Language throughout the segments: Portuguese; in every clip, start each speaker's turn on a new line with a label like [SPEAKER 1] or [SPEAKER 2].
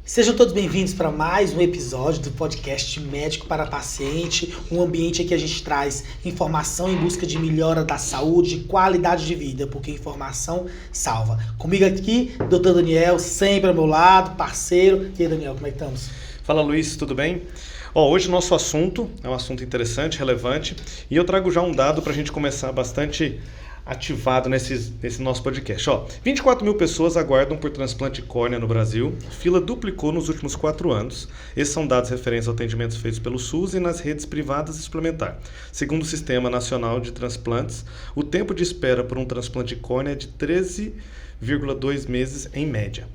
[SPEAKER 1] Sejam todos bem-vindos para mais um episódio do podcast Médico para Paciente, um ambiente em que a gente traz informação em busca de melhora da saúde e qualidade de vida, porque informação salva. Comigo aqui, Dr. Daniel, sempre ao meu lado, parceiro. E aí, Daniel, como é que estamos?
[SPEAKER 2] Fala, Luiz, tudo bem? Hoje o nosso assunto é um assunto interessante, relevante, e eu trago já um dado para a gente começar bastante ativado nesse nosso podcast. 24 mil pessoas aguardam por transplante de córnea no Brasil. A fila duplicou nos últimos 4 anos. Esses são dados referentes a atendimentos feitos pelo SUS e nas redes privadas e suplementar. Segundo o Sistema Nacional de Transplantes, o tempo de espera por um transplante de córnea é de 13,2 meses em média.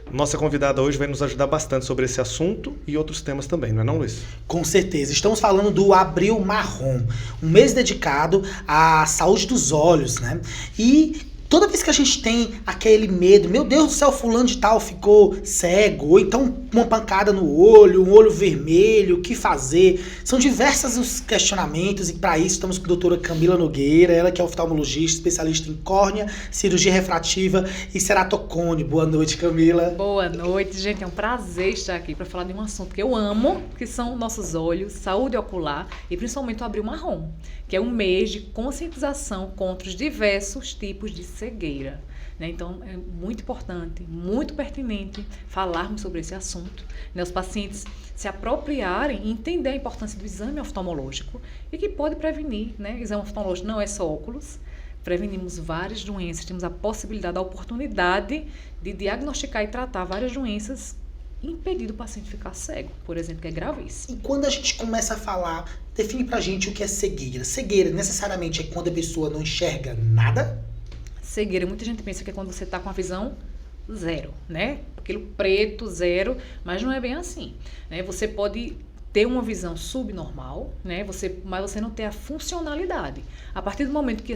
[SPEAKER 2] Nossa convidada hoje vai nos ajudar bastante sobre esse assunto e outros temas também, não é não, Luiz?
[SPEAKER 1] Com certeza. Estamos falando do Abril Marrom, um mês dedicado à saúde dos olhos, né? E toda vez que a gente tem aquele medo, meu Deus do céu, fulano de tal ficou cego, ou então uma pancada no olho, um olho vermelho, o que fazer? São diversos os questionamentos e para isso estamos com a doutora Camila Nogueira, ela que é oftalmologista, especialista em córnea, cirurgia refrativa e ceratocone. Boa noite, Camila.
[SPEAKER 3] Boa noite, gente. É um prazer estar aqui para falar de um assunto que eu amo, que são nossos olhos, saúde ocular e principalmente o Abril Marrom, que é um mês de conscientização contra os diversos tipos de cegueira, né? Então é muito importante, muito pertinente falarmos sobre esse assunto, né? Os pacientes se apropriarem e entender a importância do exame oftalmológico e que pode prevenir, né? O exame oftalmológico não é só óculos, prevenimos várias doenças, temos a possibilidade, a oportunidade de diagnosticar e tratar várias doenças e impedir o paciente ficar cego, por exemplo, que é gravíssimo.
[SPEAKER 1] E quando a gente começa a falar, define pra gente o que é cegueira. Cegueira necessariamente é quando a pessoa não enxerga nada?
[SPEAKER 3] Cegueira, muita gente pensa que é quando você está com a visão zero, né? Aquilo preto, zero, mas não é bem assim, né? Você pode ter uma visão subnormal, né? Mas você não tem a funcionalidade. A partir do momento que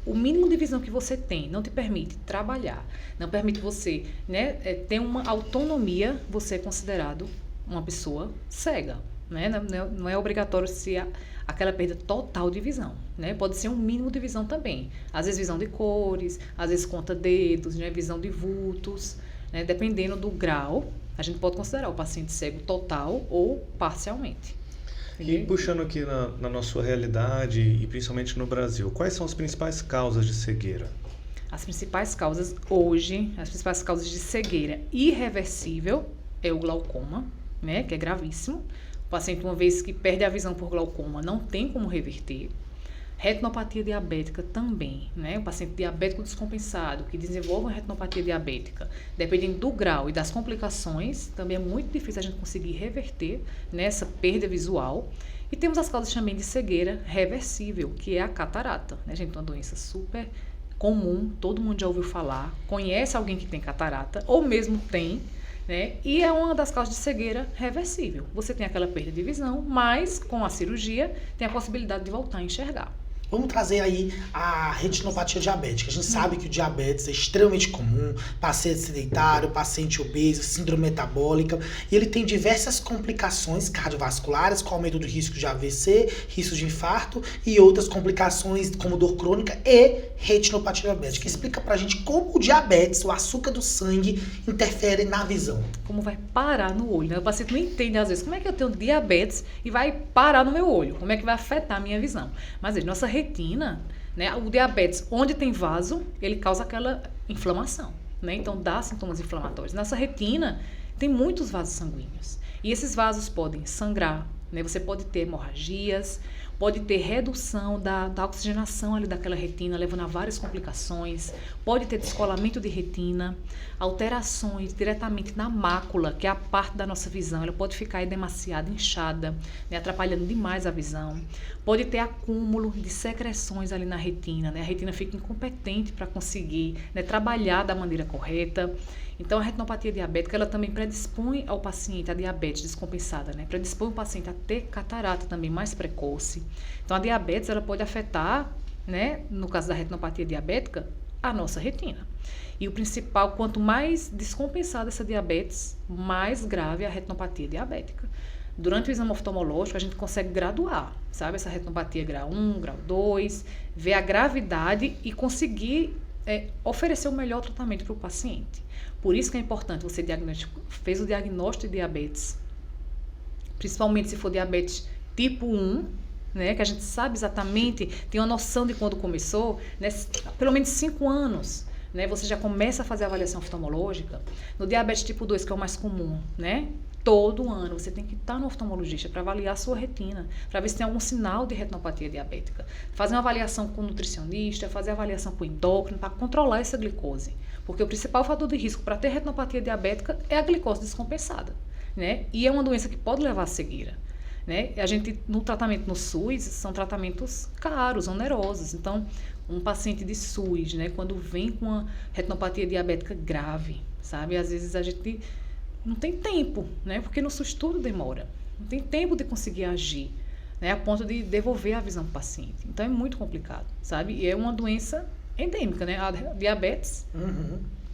[SPEAKER 3] o mínimo de visão que você tem não te permite trabalhar, não permite você, né, ter uma autonomia, você é considerado uma pessoa cega, né? Não é obrigatório ser aquela perda total de visão, né? Pode ser um mínimo de visão também. Às vezes visão de cores, às vezes conta dedos, né? Visão de vultos, né? Dependendo do grau, a gente pode considerar o paciente cego total ou parcialmente.
[SPEAKER 2] Entendeu? E puxando aqui na nossa realidade e principalmente no Brasil, quais são as principais causas de cegueira?
[SPEAKER 3] As principais causas hoje, as principais causas de cegueira irreversível é o glaucoma, né? Que é gravíssimo. O paciente, uma vez que perde a visão por glaucoma, não tem como reverter. Retinopatia diabética também, né? O paciente diabético descompensado, que desenvolve uma retinopatia diabética, dependendo do grau e das complicações, também é muito difícil a gente conseguir reverter nessa perda visual. E temos as causas também de cegueira reversível, que é a catarata, né, gente? Uma doença super comum, todo mundo já ouviu falar, conhece alguém que tem catarata, ou mesmo tem, né? E é uma das causas de cegueira reversível. Você tem aquela perda de visão, mas com a cirurgia tem a possibilidade de voltar a enxergar.
[SPEAKER 1] Vamos trazer aí a retinopatia diabética. A gente sabe que o diabetes é extremamente comum, paciente sedentário, paciente obeso, síndrome metabólica, e ele tem diversas complicações cardiovasculares, com aumento do risco de AVC, risco de infarto e outras complicações como dor crônica e retinopatia diabética. Explica pra gente como o diabetes, o açúcar do sangue, interfere na visão.
[SPEAKER 3] Como vai parar no olho, né? O paciente não entende às vezes como é que eu tenho diabetes e vai parar no meu olho, como é que vai afetar a minha visão. Mas nossa retina, né, o diabetes, onde tem vaso, ele causa aquela inflamação, né? Então dá sintomas inflamatórios. Nossa retina tem muitos vasos sanguíneos e esses vasos podem sangrar, né? Você pode ter hemorragias, pode ter redução da oxigenação ali daquela retina, levando a várias complicações, pode ter descolamento de retina, alterações diretamente na mácula, que é a parte da nossa visão, ela pode ficar demasiado inchada, né, atrapalhando demais a visão, pode ter acúmulo de secreções ali na retina, né, a retina fica incompetente para conseguir, né, trabalhar da maneira correta. Então, a retinopatia diabética, ela também predispõe ao paciente, a diabetes descompensada, né? Predispõe o paciente a ter catarata também mais precoce. Então, a diabetes, ela pode afetar, né, no caso da retinopatia diabética, a nossa retina. E o principal, quanto mais descompensada essa diabetes, mais grave é a retinopatia diabética. Durante o exame oftalmológico, a gente consegue graduar, sabe? Essa retinopatia grau 1, grau 2, ver a gravidade e conseguir oferecer o melhor tratamento para o paciente. Por isso que é importante você fez o diagnóstico de diabetes, principalmente se for diabetes tipo 1, né, que a gente sabe exatamente, tem uma noção de quando começou, né, pelo menos 5 anos, né, você já começa a fazer a avaliação oftalmológica. No diabetes tipo 2, que é o mais comum, né, todo ano você tem que estar no oftalmologista para avaliar a sua retina, para ver se tem algum sinal de retinopatia diabética. Fazer uma avaliação com o nutricionista, fazer avaliação com o endócrino, para controlar essa glicose. Porque o principal fator de risco para ter retinopatia diabética é a glicose descompensada, né? E é uma doença que pode levar à cegueira, né? A gente, no tratamento no SUS, são tratamentos caros, onerosos. Então, um paciente de SUS, né, quando vem com uma retinopatia diabética grave, sabe? Às vezes a gente não tem tempo, né? Porque no SUS tudo demora. Não tem tempo de conseguir agir, né? A ponto de devolver a visão para o paciente. Então é muito complicado, sabe? E é uma doença endêmica, né? A diabetes.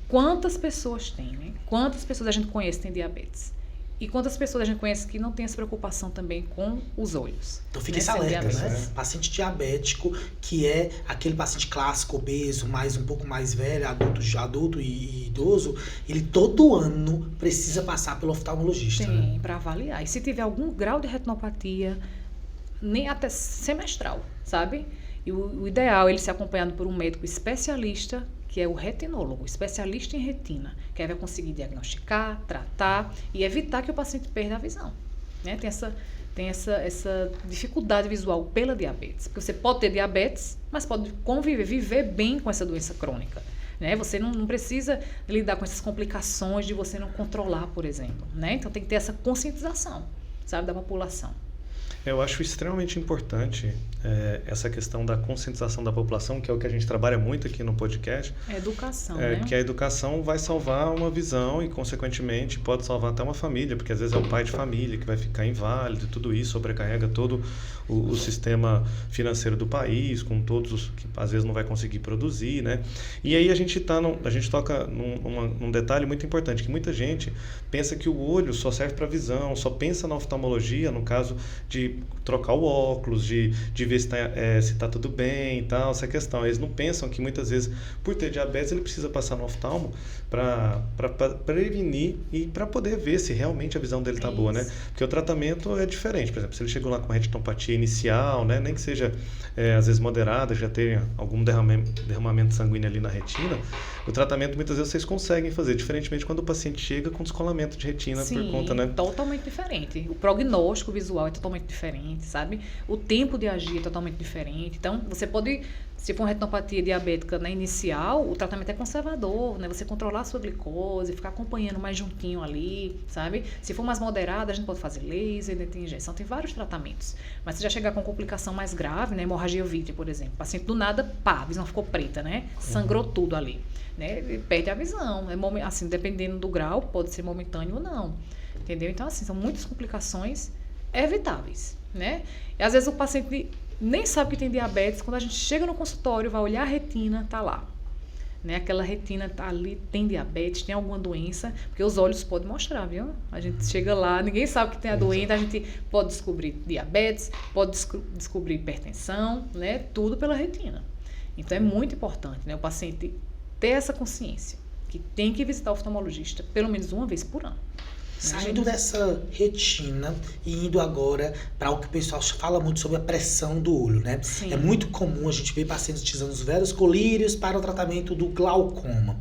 [SPEAKER 3] Quantas pessoas tem, né? Quantas pessoas a gente conhece que tem diabetes? E quantas pessoas a gente conhece que não tem essa preocupação também com os olhos?
[SPEAKER 1] Então fica esse alerta, né? Paciente diabético, que é aquele paciente clássico, obeso, um pouco mais velho, adulto e idoso, ele todo ano precisa passar pelo oftalmologista.
[SPEAKER 3] Tem,
[SPEAKER 1] né?
[SPEAKER 3] para avaliar. E se tiver algum grau de retinopatia, nem até semestral, sabe? E o ideal é ele ser acompanhado por um médico especialista, que é o retinólogo, especialista em retina, que aí vai conseguir diagnosticar, tratar e evitar que o paciente perda a visão, né? Tem essa dificuldade visual pela diabetes, porque você pode ter diabetes, mas pode viver bem com essa doença crônica, né? Você não precisa lidar com essas complicações de você não controlar, por exemplo, né? Então tem que ter essa conscientização, sabe, da população.
[SPEAKER 2] Eu acho extremamente importante essa questão da conscientização da população, que é o que a gente trabalha muito aqui no podcast.
[SPEAKER 3] É educação, né?
[SPEAKER 2] Que a educação vai salvar uma visão e, consequentemente, pode salvar até uma família, porque às vezes é o pai de família que vai ficar inválido e tudo isso sobrecarrega todo o sistema financeiro do país, com todos os que às vezes não vai conseguir produzir, né? E aí a gente toca num detalhe muito importante, que muita gente pensa que o olho só serve para visão, só pensa na oftalmologia, no caso de trocar o óculos, de ver se tá tudo bem e tal, essa questão. Eles não pensam que muitas vezes, por ter diabetes, ele precisa passar no oftalmo para prevenir e para poder ver se realmente a visão dele tá boa, né? Porque o tratamento é diferente. Por exemplo, se ele chegou lá com retinopatia inicial, né, nem que seja às vezes moderada, já tenha algum derramamento sanguíneo ali na retina, o tratamento muitas vezes vocês conseguem fazer, diferentemente quando o paciente chega com descolamento de retina.
[SPEAKER 3] Sim,
[SPEAKER 2] por conta, né?
[SPEAKER 3] Totalmente diferente. O prognóstico visual é totalmente diferente, sabe? O tempo de agir é totalmente diferente. Então, você pode, se for uma retinopatia diabética, né, inicial, o tratamento é conservador, né? Você controlar a sua glicose, ficar acompanhando mais juntinho ali, sabe? Se for mais moderada, a gente pode fazer laser, tem injeção, tem vários tratamentos. Mas se já chegar com complicação mais grave, né, hemorragia vítrea, por exemplo, o paciente do nada, pá, a visão ficou preta, né? Sangrou tudo ali, né? Ele perde a visão. Assim, dependendo do grau, pode ser momentâneo ou não. Entendeu? Então, assim, são muitas complicações evitáveis, né? E às vezes o paciente nem sabe que tem diabetes, quando a gente chega no consultório, vai olhar a retina, tá lá, né? Aquela retina tá ali, tem diabetes, tem alguma doença, porque os olhos podem mostrar, viu? A gente chega lá, ninguém sabe que tem a doença, a gente pode descobrir diabetes, pode descobrir hipertensão, né? Tudo pela retina. Então é muito importante, né, o paciente ter essa consciência, que tem que visitar o oftalmologista pelo menos uma vez por ano.
[SPEAKER 1] Saindo dessa retina e indo agora para o que o pessoal fala muito sobre a pressão do olho, né?
[SPEAKER 3] Sim.
[SPEAKER 1] É muito comum a gente ver pacientes utilizando os veros colírios para o tratamento do glaucoma.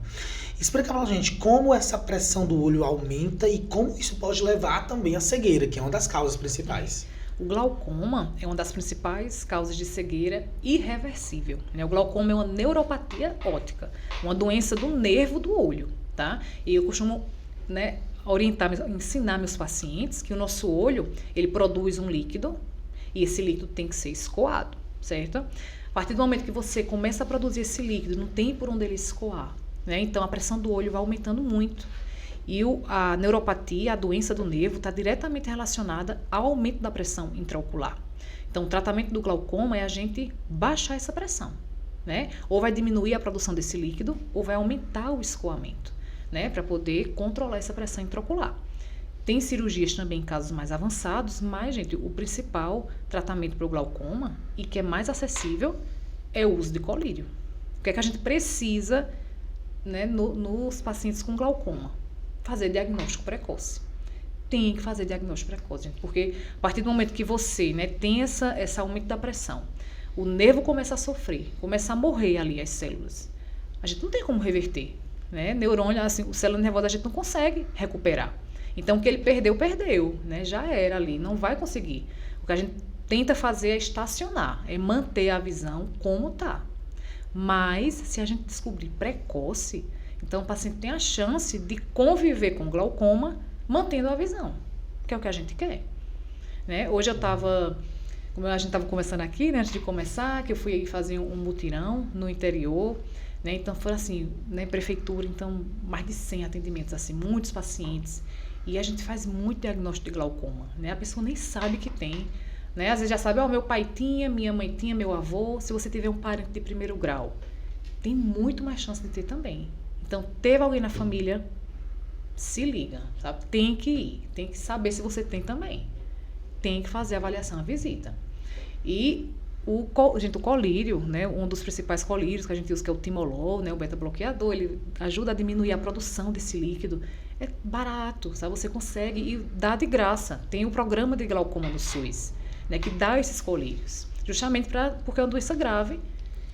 [SPEAKER 1] Explica pra gente como essa pressão do olho aumenta e como isso pode levar também à cegueira, que é uma das causas principais.
[SPEAKER 3] O glaucoma é uma das principais causas de cegueira irreversível, né? O glaucoma é uma neuropatia óptica, uma doença do nervo do olho, tá? E eu costumo, né, ensinar meus pacientes que o nosso olho, ele produz um líquido e esse líquido tem que ser escoado, certo? A partir do momento que você começa a produzir esse líquido, não tem por onde ele escoar, né? Então a pressão do olho vai aumentando muito. E a neuropatia, a doença do nervo, está diretamente relacionada ao aumento da pressão intraocular. Então o tratamento do glaucoma é a gente baixar essa pressão, né? Ou vai diminuir a produção desse líquido, ou vai aumentar o escoamento, né, para poder controlar essa pressão intraocular. Tem cirurgias também em casos mais avançados, mas, gente, o principal tratamento para o glaucoma, e que é mais acessível, é o uso de colírio. que é que a gente precisa, né, nos pacientes com glaucoma? Fazer diagnóstico precoce. Tem que fazer diagnóstico precoce, gente, porque a partir do momento que você, né, tem esse aumento da pressão, o nervo começa a sofrer, começa a morrer ali as células. A gente não tem como reverter, né? Neurônio, assim, o célula nervosa a gente não consegue recuperar. Então, o que ele perdeu, né? Já era ali, não vai conseguir. O que a gente tenta fazer é estacionar, é manter a visão como está. Mas, se a gente descobrir precoce, então o paciente tem a chance de conviver com glaucoma mantendo a visão, que é o que a gente quer. Né? Hoje como a gente estava conversando aqui, né, antes de começar, que eu fui fazer um mutirão no interior, né, então foram assim, né, prefeitura, então mais de 100 atendimentos, assim, muitos pacientes, e a gente faz muito diagnóstico de glaucoma, né, a pessoa nem sabe que tem, né, às vezes já sabe, meu pai tinha, minha mãe tinha, meu avô, se você tiver um parente de primeiro grau, tem muito mais chance de ter também. Então, teve alguém na família, se liga, sabe? Tem que ir, tem que saber se você tem também. Tem que fazer a avaliação, a visita. E o colírio, né, um dos principais colírios que a gente usa, que é o timolol, né, o beta-bloqueador, ele ajuda a diminuir a produção desse líquido. É barato, sabe? Você consegue e dá de graça. Tem o programa de glaucoma do SUS, né, que dá esses colírios. Justamente porque é uma doença grave,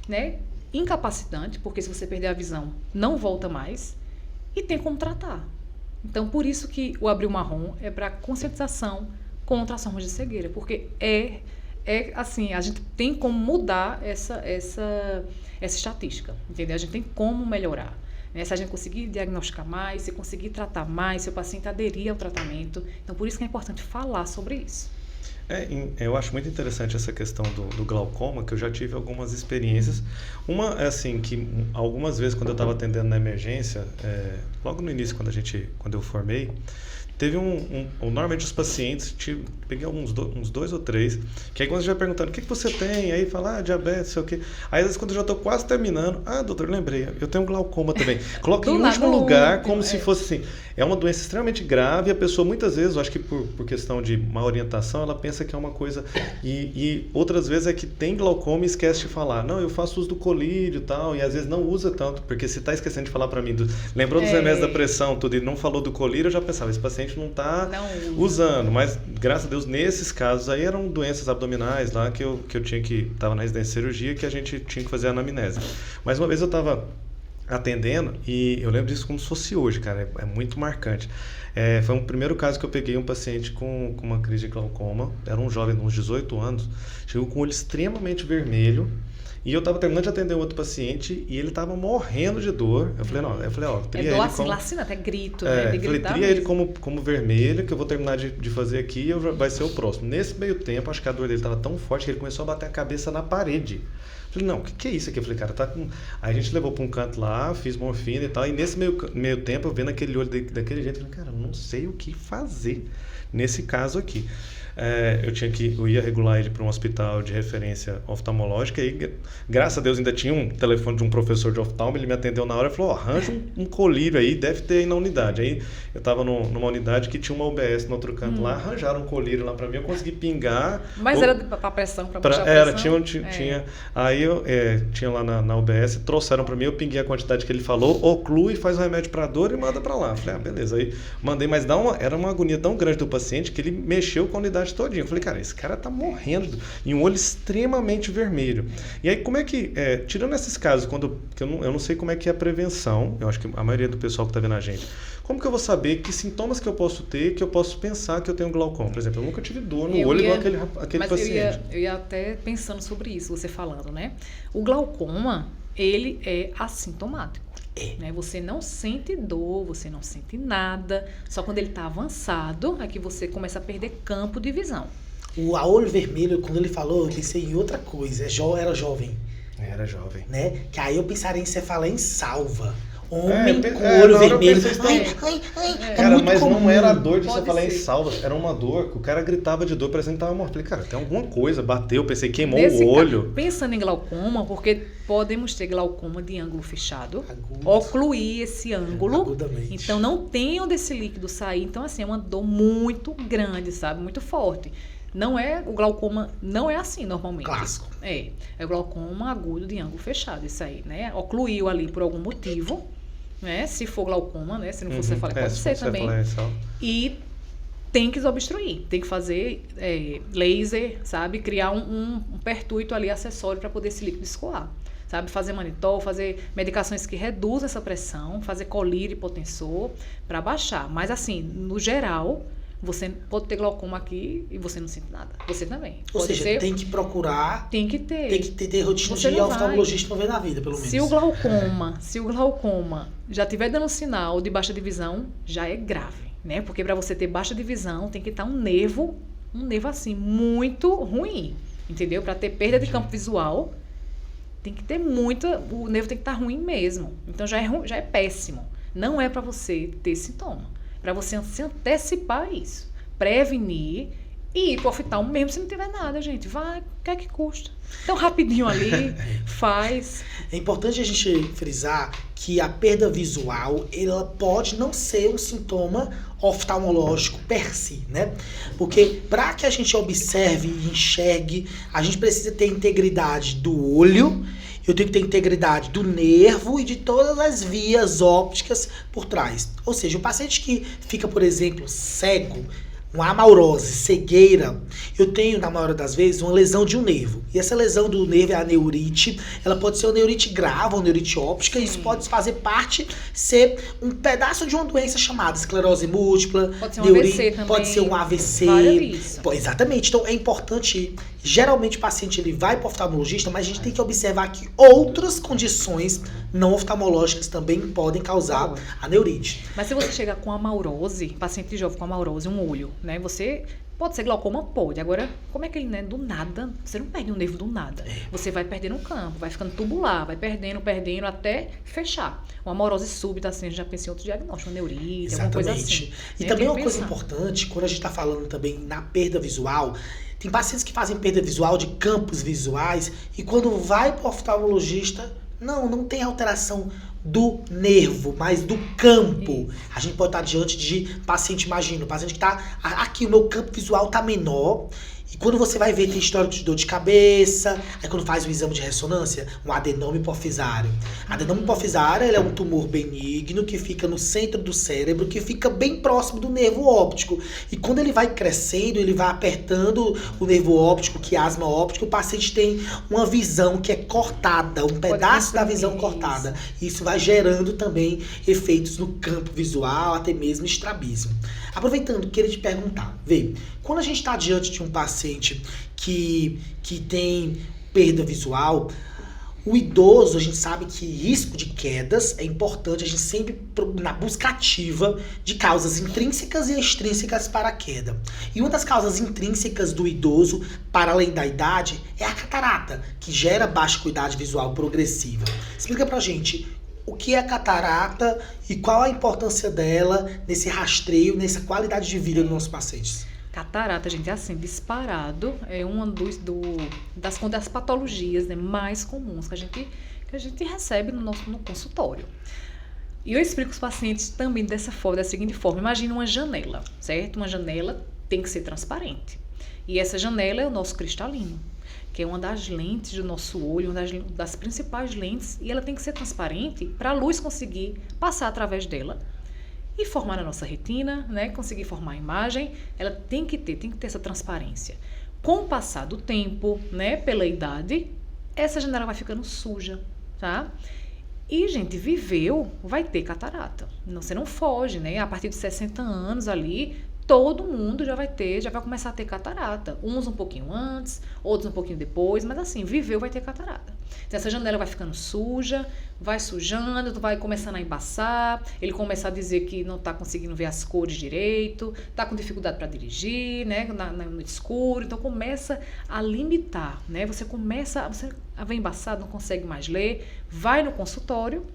[SPEAKER 3] né, incapacitante, porque se você perder a visão, não volta mais, e tem como tratar. Então, por isso que o Abril Marrom é para conscientização contra as formas de cegueira, porque assim, a gente tem como mudar essa estatística, entendeu? A gente tem como melhorar. Né? Se a gente conseguir diagnosticar mais, se conseguir tratar mais, se o paciente aderir ao tratamento. Então, por isso que é importante falar sobre isso.
[SPEAKER 2] Eu acho muito interessante essa questão do glaucoma, que eu já tive algumas experiências. Uma é assim, que algumas vezes quando eu estava atendendo na emergência, logo no início, quando eu formei, teve normalmente os pacientes, peguei uns 2 ou 3, que aí quando você já perguntando, o que você tem? Aí fala, diabetes, sei o quê. Aí às vezes quando eu já estou quase terminando, doutor, lembrei, eu tenho glaucoma também. Coloca em último lugar, como se fosse assim. É uma doença extremamente grave, e a pessoa muitas vezes, eu acho que por questão de má orientação, ela pensa que é uma coisa, e outras vezes é que tem glaucoma e esquece de falar, não, eu faço uso do colírio e tal, e às vezes não usa tanto, porque se está esquecendo de falar para mim, lembrou dos remédios da pressão, tudo, e não falou do colírio, eu já pensava, esse paciente não está usando, mas graças a Deus, nesses casos aí eram doenças abdominais lá que eu estava na residência de cirurgia, que a gente tinha que fazer a anamnese. Mas uma vez eu estava atendendo, e eu lembro disso como se fosse hoje, cara, é muito marcante. Foi um primeiro caso que eu peguei um paciente com uma crise de glaucoma, era um jovem de uns 18 anos, chegou com o olho extremamente vermelho, e eu estava terminando de atender um outro paciente e ele estava morrendo de dor. Eu falei, tria ele
[SPEAKER 3] assim, lacina, até grito, né?
[SPEAKER 2] Eu falei, tria ele como vermelho, que eu vou terminar de fazer aqui e vai ser o próximo. Nesse meio tempo, acho que a dor dele estava tão forte que ele começou a bater a cabeça na parede. Eu falei, não, o que é isso aqui? Eu falei, cara, tá com... Aí a gente levou para um canto lá, fiz morfina e tal, e nesse meio tempo, eu vendo aquele olho daquele jeito, eu falei, cara, eu não sei o que fazer nesse caso aqui. Eu ia regular ele para um hospital de referência oftalmológica e graças a Deus ainda tinha um telefone de um professor de oftalmo, ele me atendeu na hora e falou, arranja um colírio aí, deve ter aí na unidade. Aí eu estava numa unidade que tinha uma UBS no outro canto lá, arranjaram um colírio lá para mim, eu consegui pingar.
[SPEAKER 3] Mas era para pressão, para puxar a pressão?
[SPEAKER 2] Tinha. Aí eu tinha lá na UBS, trouxeram para mim, eu pinguei a quantidade que ele falou, oclui, faz um remédio para dor e manda para lá. Falei, beleza. Aí mandei, mas era uma agonia tão grande do paciente que ele mexeu com a unidade todinho. Eu falei, cara, esse cara tá morrendo e um olho extremamente vermelho. E aí, como é que, tirando esses casos, que eu não sei como é que é a prevenção, eu acho que a maioria do pessoal que tá vendo a gente, como que eu vou saber que sintomas que eu posso ter, que eu posso pensar que eu tenho glaucoma? Por exemplo, eu nunca tive dor no olho igual aquele paciente.
[SPEAKER 3] Eu ia até pensando sobre isso, você falando, né? O glaucoma, ele é assintomático. Né? Você não sente dor, você não sente nada, só quando ele está avançado é que você começa a perder campo de visão.
[SPEAKER 1] O olho vermelho, quando ele falou, eu pensei em outra coisa, era jovem.
[SPEAKER 2] Era jovem.
[SPEAKER 1] Né? Que aí eu pensaria em você falar em salva. Homem com olho vermelho.
[SPEAKER 2] Cara, mas comum. Não era a dor de você falar em salva, era uma dor que o cara gritava de dor, parecendo que tava morto. Falei, cara, tem alguma coisa, bateu, pensei, queimou o olho.
[SPEAKER 3] Pensando em glaucoma, porque podemos ter glaucoma de ângulo fechado,
[SPEAKER 1] agudo.
[SPEAKER 3] Ocluir esse ângulo,
[SPEAKER 1] agudamente.
[SPEAKER 3] Então não tem onde esse líquido sair, então assim, é uma dor muito grande, sabe, muito forte. Não é, o glaucoma não é assim normalmente.
[SPEAKER 1] Clássico.
[SPEAKER 3] É o glaucoma agudo de ângulo fechado, isso aí, né? Ocluiu ali por algum motivo, né? Se for glaucoma, né? Se não for cefaleia, pode ser também. E tem que desobstruir, tem que fazer laser, sabe? Criar um pertuito ali acessório para poder esse líquido escoar. Sabe, fazer manitol, fazer medicações que reduzam essa pressão, fazer colírio e hipotensor para baixar. Mas assim, no geral, você pode ter glaucoma aqui e você não sente nada. Você também.
[SPEAKER 1] Ou
[SPEAKER 3] pode
[SPEAKER 1] seja,
[SPEAKER 3] ser,
[SPEAKER 1] tem que procurar.
[SPEAKER 3] tem que ter.
[SPEAKER 1] Tem que ter rotina
[SPEAKER 3] Você
[SPEAKER 1] de
[SPEAKER 3] não
[SPEAKER 1] oftalmologista uma vez na vida, pelo menos.
[SPEAKER 3] Se o glaucoma já estiver dando sinal de baixa de visão, já é grave, né? Porque para você ter baixa de visão, tem que estar um nervo assim, muito ruim, entendeu? Para ter perda de campo visual, tem que ter o nervo tem que estar ruim mesmo. Então já é péssimo. Não é para você ter sintoma. Para você se antecipar isso. Prevenir e ir pro oftalmo mesmo se não tiver nada, gente. Vai, o que é que custa? Então, rapidinho ali, faz.
[SPEAKER 1] É importante a gente frisar que a perda visual, ela pode não ser um sintoma oftalmológico per si, né? Porque para que a gente observe e enxergue, a gente precisa ter integridade do olho, eu tenho que ter integridade do nervo e de todas as vias ópticas por trás. Ou seja, o paciente que fica, por exemplo, cego, uma amaurose, cegueira, eu tenho, na maioria das vezes, uma lesão de um nervo. E essa lesão do nervo é a neurite. Ela pode ser uma neurite grave, uma neurite óptica. Sim. Isso pode fazer parte, ser um pedaço de uma doença chamada esclerose múltipla.
[SPEAKER 3] Pode ser um AVC também.
[SPEAKER 1] Pode ser um AVC. Exatamente. Então, é importante. Geralmente, o paciente ele vai para o oftalmologista, mas a gente tem que observar que outras condições não oftalmológicas também podem causar a neurite.
[SPEAKER 3] Mas se você chegar com amaurose, paciente jovem com amaurose, um olho, né? Você pode ser glaucoma, pode. Agora, como é que ele, né? Do nada, você não perde um nervo do nada. Você vai perdendo o campo, vai ficando tubular, vai perdendo até fechar. Uma amaurose súbita, assim, a gente já pensa em outro diagnóstico, uma neurite,
[SPEAKER 1] exatamente.
[SPEAKER 3] Alguma coisa assim.
[SPEAKER 1] E também uma coisa importante, quando a gente está falando também na perda visual, tem pacientes que fazem perda visual de campos visuais e quando vai para o oftalmologista, não tem alteração do nervo, mas do campo. A gente pode estar diante de paciente, imagina, o paciente que está aqui, o meu campo visual está menor. E quando você vai ver, tem histórico de dor de cabeça. Aí quando faz o exame de ressonância, um adenoma hipofisário. Adenoma hipofisário, ele é um tumor benigno que fica no centro do cérebro, que fica bem próximo do nervo óptico. E quando ele vai crescendo, ele vai apertando o nervo óptico, quiasma óptico, o paciente tem uma visão que é cortada, um pedaço da visão cortada. Isso vai gerando também efeitos no campo visual, até mesmo estrabismo. Aproveitando, queria te perguntar, vê, quando a gente está diante de um paciente que tem perda visual, o idoso, a gente sabe que risco de quedas é importante, a gente sempre na busca ativa de causas intrínsecas e extrínsecas para a queda. E uma das causas intrínsecas do idoso, para além da idade, é a catarata, que gera baixa acuidade visual progressiva. Explica pra gente o que é a catarata e qual a importância dela nesse rastreio, nessa qualidade de vida dos nossos pacientes.
[SPEAKER 3] Catarata, gente, é assim, disparado, é uma das patologias, né, mais comuns que a gente recebe no consultório. E eu explico os pacientes também da seguinte forma. Imagina uma janela, certo? Uma janela tem que ser transparente. E essa janela é o nosso cristalino, que é uma das lentes do nosso olho, uma das principais lentes, e ela tem que ser transparente para a luz conseguir passar através dela e formar na nossa retina, né? Conseguir formar a imagem. Ela tem que ter essa transparência. Com o passar do tempo, né? Pela idade, essa janela vai ficando suja, tá? E, gente, vai ter catarata. Você não foge, né? A partir de 60 anos ali, todo mundo já vai começar a ter catarata. Uns um pouquinho antes, outros um pouquinho depois, mas assim, vai ter catarata. Então, essa janela vai ficando suja, vai sujando, vai começando a embaçar, ele começa a dizer que não está conseguindo ver as cores direito, está com dificuldade para dirigir, né, no escuro, então começa a limitar, né, você a ver embaçado, não consegue mais ler, vai no consultório,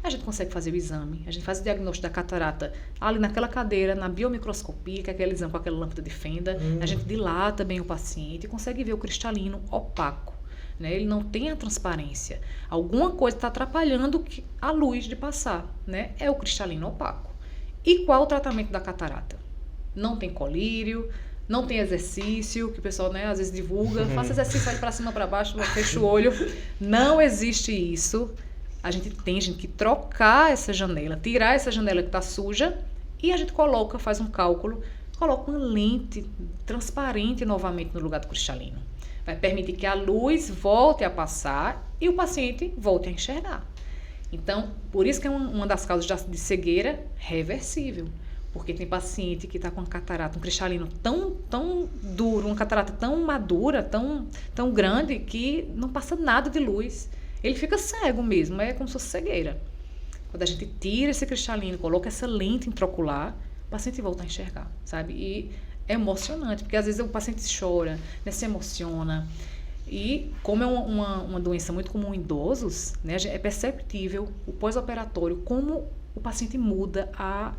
[SPEAKER 3] a gente consegue fazer o exame, a gente faz o diagnóstico da catarata ali naquela cadeira, na biomicroscopia, que é aquele exame com aquela lâmpada de fenda, a gente dilata bem o paciente e consegue ver o cristalino opaco, né? Ele não tem a transparência. Alguma coisa está atrapalhando a luz de passar, né? É o cristalino opaco. E qual o tratamento da catarata? Não tem colírio, não tem exercício, que o pessoal, né, às vezes divulga, faça exercício, vai para cima, para baixo, fecha o olho. Não existe isso. A gente tem que trocar essa janela, tirar essa janela que está suja e a gente faz um cálculo, coloca uma lente transparente novamente no lugar do cristalino. Vai permitir que a luz volte a passar e o paciente volte a enxergar. Então, por isso que é uma das causas de cegueira reversível. Porque tem paciente que está com uma catarata, um cristalino tão duro, uma catarata tão madura, tão grande, que não passa nada de luz. Ele fica cego mesmo, é como se fosse cegueira. Quando a gente tira esse cristalino, coloca essa lente intraocular, o paciente volta a enxergar, sabe? E é emocionante, porque às vezes o paciente chora, né, se emociona. E como é uma doença muito comum em idosos, né, é perceptível o pós-operatório, como o paciente muda a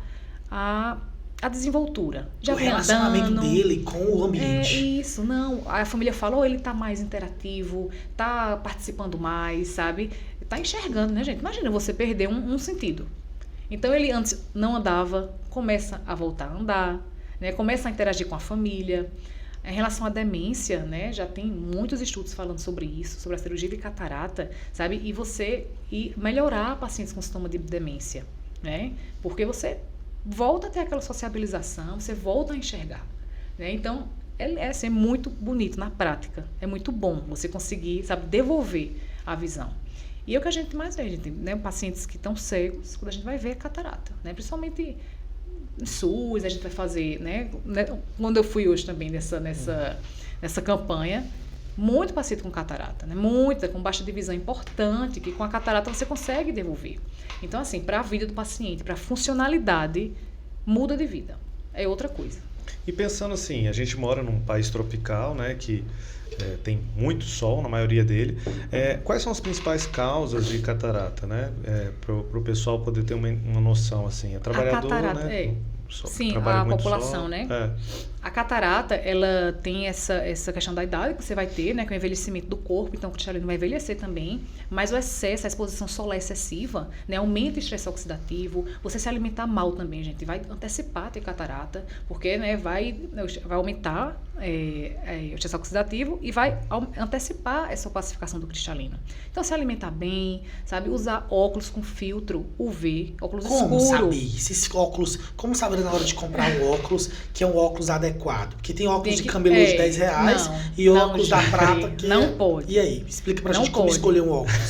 [SPEAKER 3] desenvoltura. Já
[SPEAKER 1] o relacionamento
[SPEAKER 3] andando,
[SPEAKER 1] dele com o ambiente.
[SPEAKER 3] Isso, não. A família fala, ele tá mais interativo, tá participando mais, sabe? Tá enxergando, né, gente? Imagina você perder um sentido. Então, ele antes não andava, começa a voltar a andar, né? Começa a interagir com a família. Em relação à demência, né, já tem muitos estudos falando sobre isso, sobre a cirurgia de catarata, sabe? E melhorar pacientes com sintoma de demência, né? Porque você volta a ter aquela sociabilização, você volta a enxergar, né? Então, é muito bonito na prática, é muito bom você conseguir, sabe, devolver a visão. E é o que a gente mais vê, né? Pacientes que estão cegos, quando a gente vai ver catarata, né? Principalmente SUS, a gente vai fazer, né? Quando eu fui hoje também nessa campanha, muito paciente com catarata, né? Muita, com baixa de visão importante, que com a catarata você consegue devolver. Então, assim, para a vida do paciente, para a funcionalidade, muda de vida. É outra coisa.
[SPEAKER 2] E pensando assim, a gente mora num país tropical, né, que tem muito sol na maioria dele. Quais são as principais causas de catarata, né? Para o pessoal poder ter uma noção, assim. É trabalhador,
[SPEAKER 3] a catarata,
[SPEAKER 2] né?
[SPEAKER 3] Sim, a população, né? A catarata, ela tem essa questão da idade que você vai ter, né? Com o envelhecimento do corpo, então o cristalino vai envelhecer também. Mas o excesso, a exposição solar excessiva, né? Aumenta o estresse oxidativo. Você se alimentar mal também, gente, vai antecipar ter catarata, porque, né, vai aumentar o estresse oxidativo e vai antecipar essa opacificação do cristalino. Então, se alimentar bem, sabe? Usar óculos com filtro UV, óculos escuro.
[SPEAKER 1] Como saber? Esses óculos, como saber na hora de comprar um óculos que é um óculos adequado? Porque tem óculos de camelô de R$10 e óculos da prata que
[SPEAKER 3] não pode.
[SPEAKER 1] E aí? Explica pra gente como escolher um óculos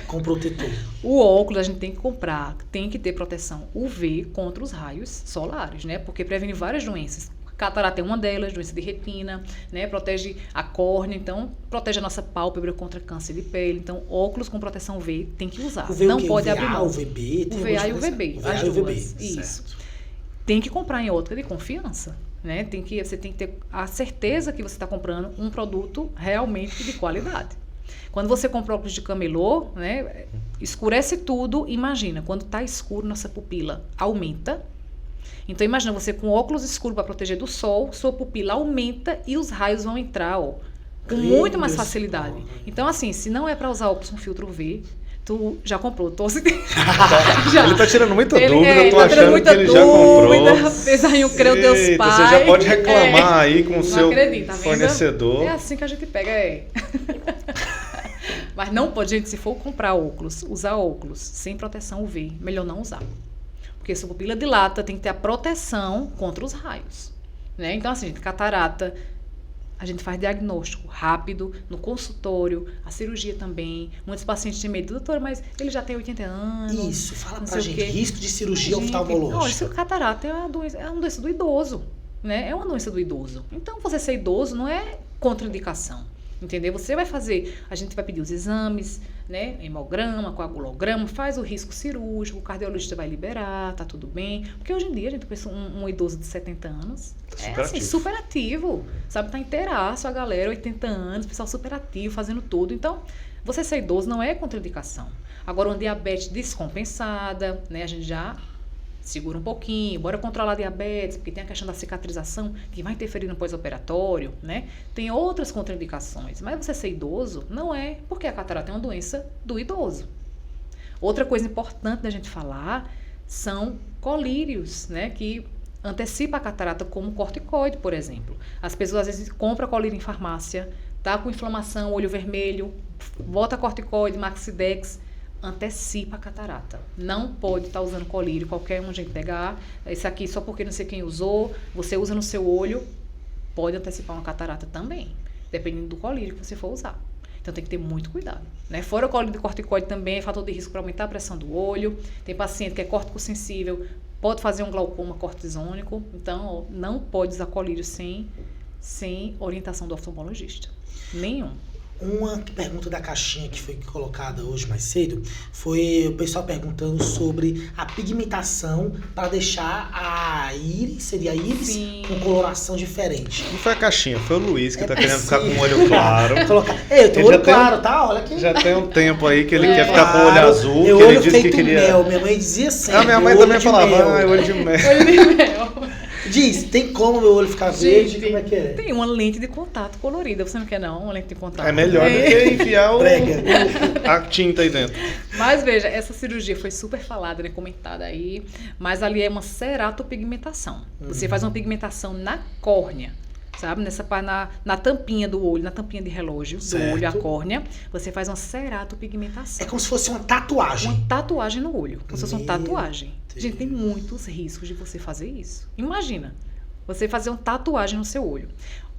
[SPEAKER 1] com protetor.
[SPEAKER 3] O óculos a gente tem que comprar, tem que ter proteção UV contra os raios solares, né? Porque previne várias doenças. Catarata é uma delas, doença de retina, né? Protege a córnea, então protege a nossa pálpebra contra câncer de pele. Então, óculos com proteção UV tem que usar. Não pode abrir mão.
[SPEAKER 1] UVB,
[SPEAKER 3] UVA e UVB, as duas. Isso.
[SPEAKER 2] Certo.
[SPEAKER 3] Tem que comprar em ótica de confiança, né? Você tem que ter a certeza que você está comprando um produto realmente de qualidade. Quando você compra óculos de camelô, né, escurece tudo, imagina, quando está escuro, nossa pupila aumenta. Então, imagina você com óculos escuros para proteger do sol, sua pupila aumenta e os raios vão entrar com muito mais facilidade. Então, assim, se não é para usar óculos com filtro UV, tu já comprou,
[SPEAKER 2] Ele tá tirando muita dúvida, eu tô achando que ele já comprou.
[SPEAKER 3] Fez aí o creu Deus Pai.
[SPEAKER 2] Você já pode reclamar aí com o seu
[SPEAKER 3] acredita,
[SPEAKER 2] fornecedor.
[SPEAKER 3] É assim que a gente pega, Mas não pode, gente, se for comprar óculos, usar óculos sem proteção UV, melhor não usar. Porque sua pupila dilata, tem que ter a proteção contra os raios, né? Então, assim, catarata, a gente faz diagnóstico rápido, no consultório, a cirurgia também. Muitos pacientes têm medo, doutora, mas ele já tem 80 anos.
[SPEAKER 1] Isso, fala pra gente, risco de cirurgia oftalmológica.
[SPEAKER 3] Olha, isso, catarata é uma doença do idoso, né? É uma doença do idoso. Então, você ser idoso não é contraindicação, entendeu? Você vai fazer, a gente vai pedir os exames, né? Hemograma, coagulograma, faz o risco cirúrgico, o cardiologista vai liberar, tá tudo bem. Porque hoje em dia a gente pensa um idoso de 70 anos, super ativo, sabe? Tá inteiraço a galera, 80 anos, pessoal super ativo, fazendo tudo. Então, você ser idoso não é contraindicação. Agora, uma diabetes descompensada, né? A gente já segura um pouquinho, bora controlar a diabetes, porque tem a questão da cicatrização que vai interferir no pós-operatório, né? Tem outras contraindicações, mas você ser idoso não é, porque a catarata é uma doença do idoso. Outra coisa importante da gente falar são colírios, né? Que antecipa a catarata como corticoide, por exemplo. As pessoas às vezes compram colírio em farmácia, tá com inflamação, olho vermelho, bota corticoide, Maxidex, antecipa a catarata. Não pode estar usando colírio, qualquer um a gente pegar, esse aqui só porque não sei quem usou, você usa no seu olho, pode antecipar uma catarata também, dependendo do colírio que você for usar. Então tem que ter muito cuidado, né? Fora o colírio de corticoide também é fator de risco para aumentar a pressão do olho. Tem paciente que é córtico-sensível, pode fazer um glaucoma cortisônico, então não pode usar colírio sem orientação do oftalmologista. Nenhum.
[SPEAKER 1] Uma pergunta da caixinha que foi colocada hoje mais cedo foi o pessoal perguntando sobre a pigmentação para deixar a íris, seria a íris,
[SPEAKER 3] Sim.
[SPEAKER 1] com coloração diferente.
[SPEAKER 2] Não foi a caixinha, foi o Luiz que tá querendo ficar com o olho claro.
[SPEAKER 1] Eu tenho
[SPEAKER 2] Ele
[SPEAKER 1] olho claro, tá? Olha aqui.
[SPEAKER 2] Já tem um tempo aí que ele quer ficar com o olho
[SPEAKER 1] Claro,
[SPEAKER 2] azul, que
[SPEAKER 1] eu
[SPEAKER 2] ele
[SPEAKER 1] olho
[SPEAKER 2] disse que
[SPEAKER 1] feito
[SPEAKER 2] queria...
[SPEAKER 1] mel, minha mãe dizia sempre.
[SPEAKER 2] A minha mãe
[SPEAKER 1] olho
[SPEAKER 2] também
[SPEAKER 1] de
[SPEAKER 2] falava,
[SPEAKER 1] mel.
[SPEAKER 2] olho de mel.
[SPEAKER 3] Olho de mel.
[SPEAKER 1] Diz, tem como meu olho ficar verde? Como é que é?
[SPEAKER 3] Tem uma lente de contato colorida. Você não quer não? Uma lente de contato.
[SPEAKER 2] É melhor do que enfiar a tinta aí dentro.
[SPEAKER 3] Mas veja, essa cirurgia foi super falada, né, comentada aí, mas ali é uma ceratopigmentação. Você faz uma pigmentação na córnea, sabe? Na tampinha do olho, na tampinha de relógio do olho, a córnea, você faz uma ceratopigmentação.
[SPEAKER 1] É como se fosse uma tatuagem.
[SPEAKER 3] Uma tatuagem no olho, como se fosse uma tatuagem.
[SPEAKER 1] Deus.
[SPEAKER 3] Gente, tem muitos riscos de você fazer isso. Imagina, você fazer uma tatuagem no seu olho.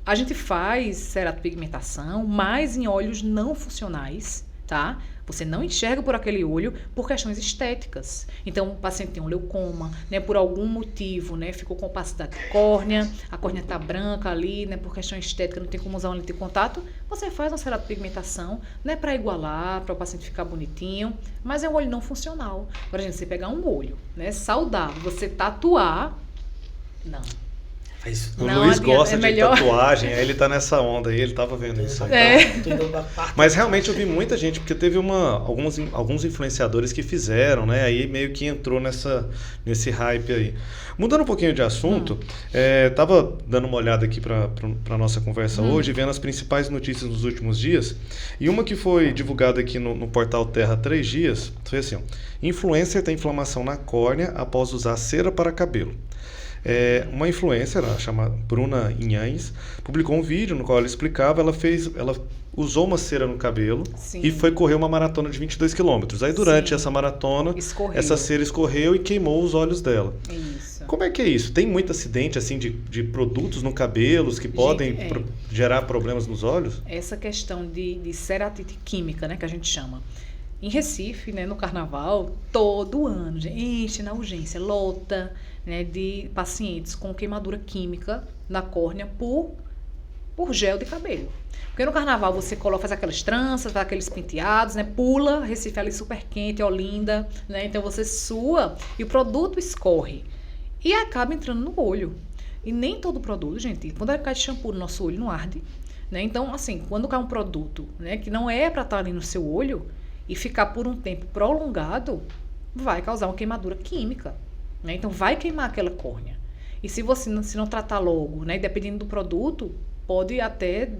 [SPEAKER 3] A gente faz ceratopigmentação, mas em olhos não funcionais, tá? Você não enxerga por aquele olho por questões estéticas. Então, o paciente tem um leucoma, né? Por algum motivo, né? Ficou com opacidade de córnea, a córnea tá branca ali, né? Por questão estética, não tem como usar uma lente de contato. Você faz uma ceratopigmentação, né? Para igualar, para o paciente ficar bonitinho, mas é um olho não funcional. Agora, gente, você pegar um olho, né? Saudável, você tatuar, não.
[SPEAKER 2] O
[SPEAKER 3] Não
[SPEAKER 2] Luiz
[SPEAKER 3] adianta,
[SPEAKER 2] gosta
[SPEAKER 3] é
[SPEAKER 2] de
[SPEAKER 3] melhor.
[SPEAKER 2] tatuagem, aí ele tá nessa onda aí, ele tava vendo isso aí. Mas realmente eu vi muita gente, porque teve alguns influenciadores que fizeram, né? Aí meio que entrou nesse hype aí. Mudando um pouquinho de assunto, tava dando uma olhada aqui para nossa conversa hoje, vendo as principais notícias dos últimos dias, e uma que foi divulgada aqui no portal Terra há 3 dias, foi assim, ó, influencer tem inflamação na córnea após usar cera para cabelo. Uma influencer, chamada Bruna Inhães, publicou um vídeo no qual ela explicava, ela usou uma cera no cabelo.
[SPEAKER 3] Sim.
[SPEAKER 2] E foi correr uma maratona de 22 quilômetros. Aí durante essa maratona, essa cera escorreu e queimou os olhos dela.
[SPEAKER 3] Isso.
[SPEAKER 2] Como é que é isso? Tem muito acidente assim de produtos no cabelo que podem gerar problemas nos olhos?
[SPEAKER 3] Essa questão de ceratite química, né, que a gente chama. Em Recife, né, no carnaval, todo ano, enche na urgência, lota, né, de pacientes com queimadura química na córnea por gel de cabelo. Porque no carnaval você faz aquelas tranças, faz aqueles penteados, né, pula, Recife ali super quente, Olinda, né, então você sua e o produto escorre e acaba entrando no olho. E nem todo produto, gente, quando cai de shampoo no nosso olho não arde, né, então assim, quando cai um produto, né, que não é para estar ali no seu olho e ficar por um tempo prolongado, vai causar uma queimadura química, né? Então vai queimar aquela córnea. E se você não tratar logo, né, dependendo do produto, pode até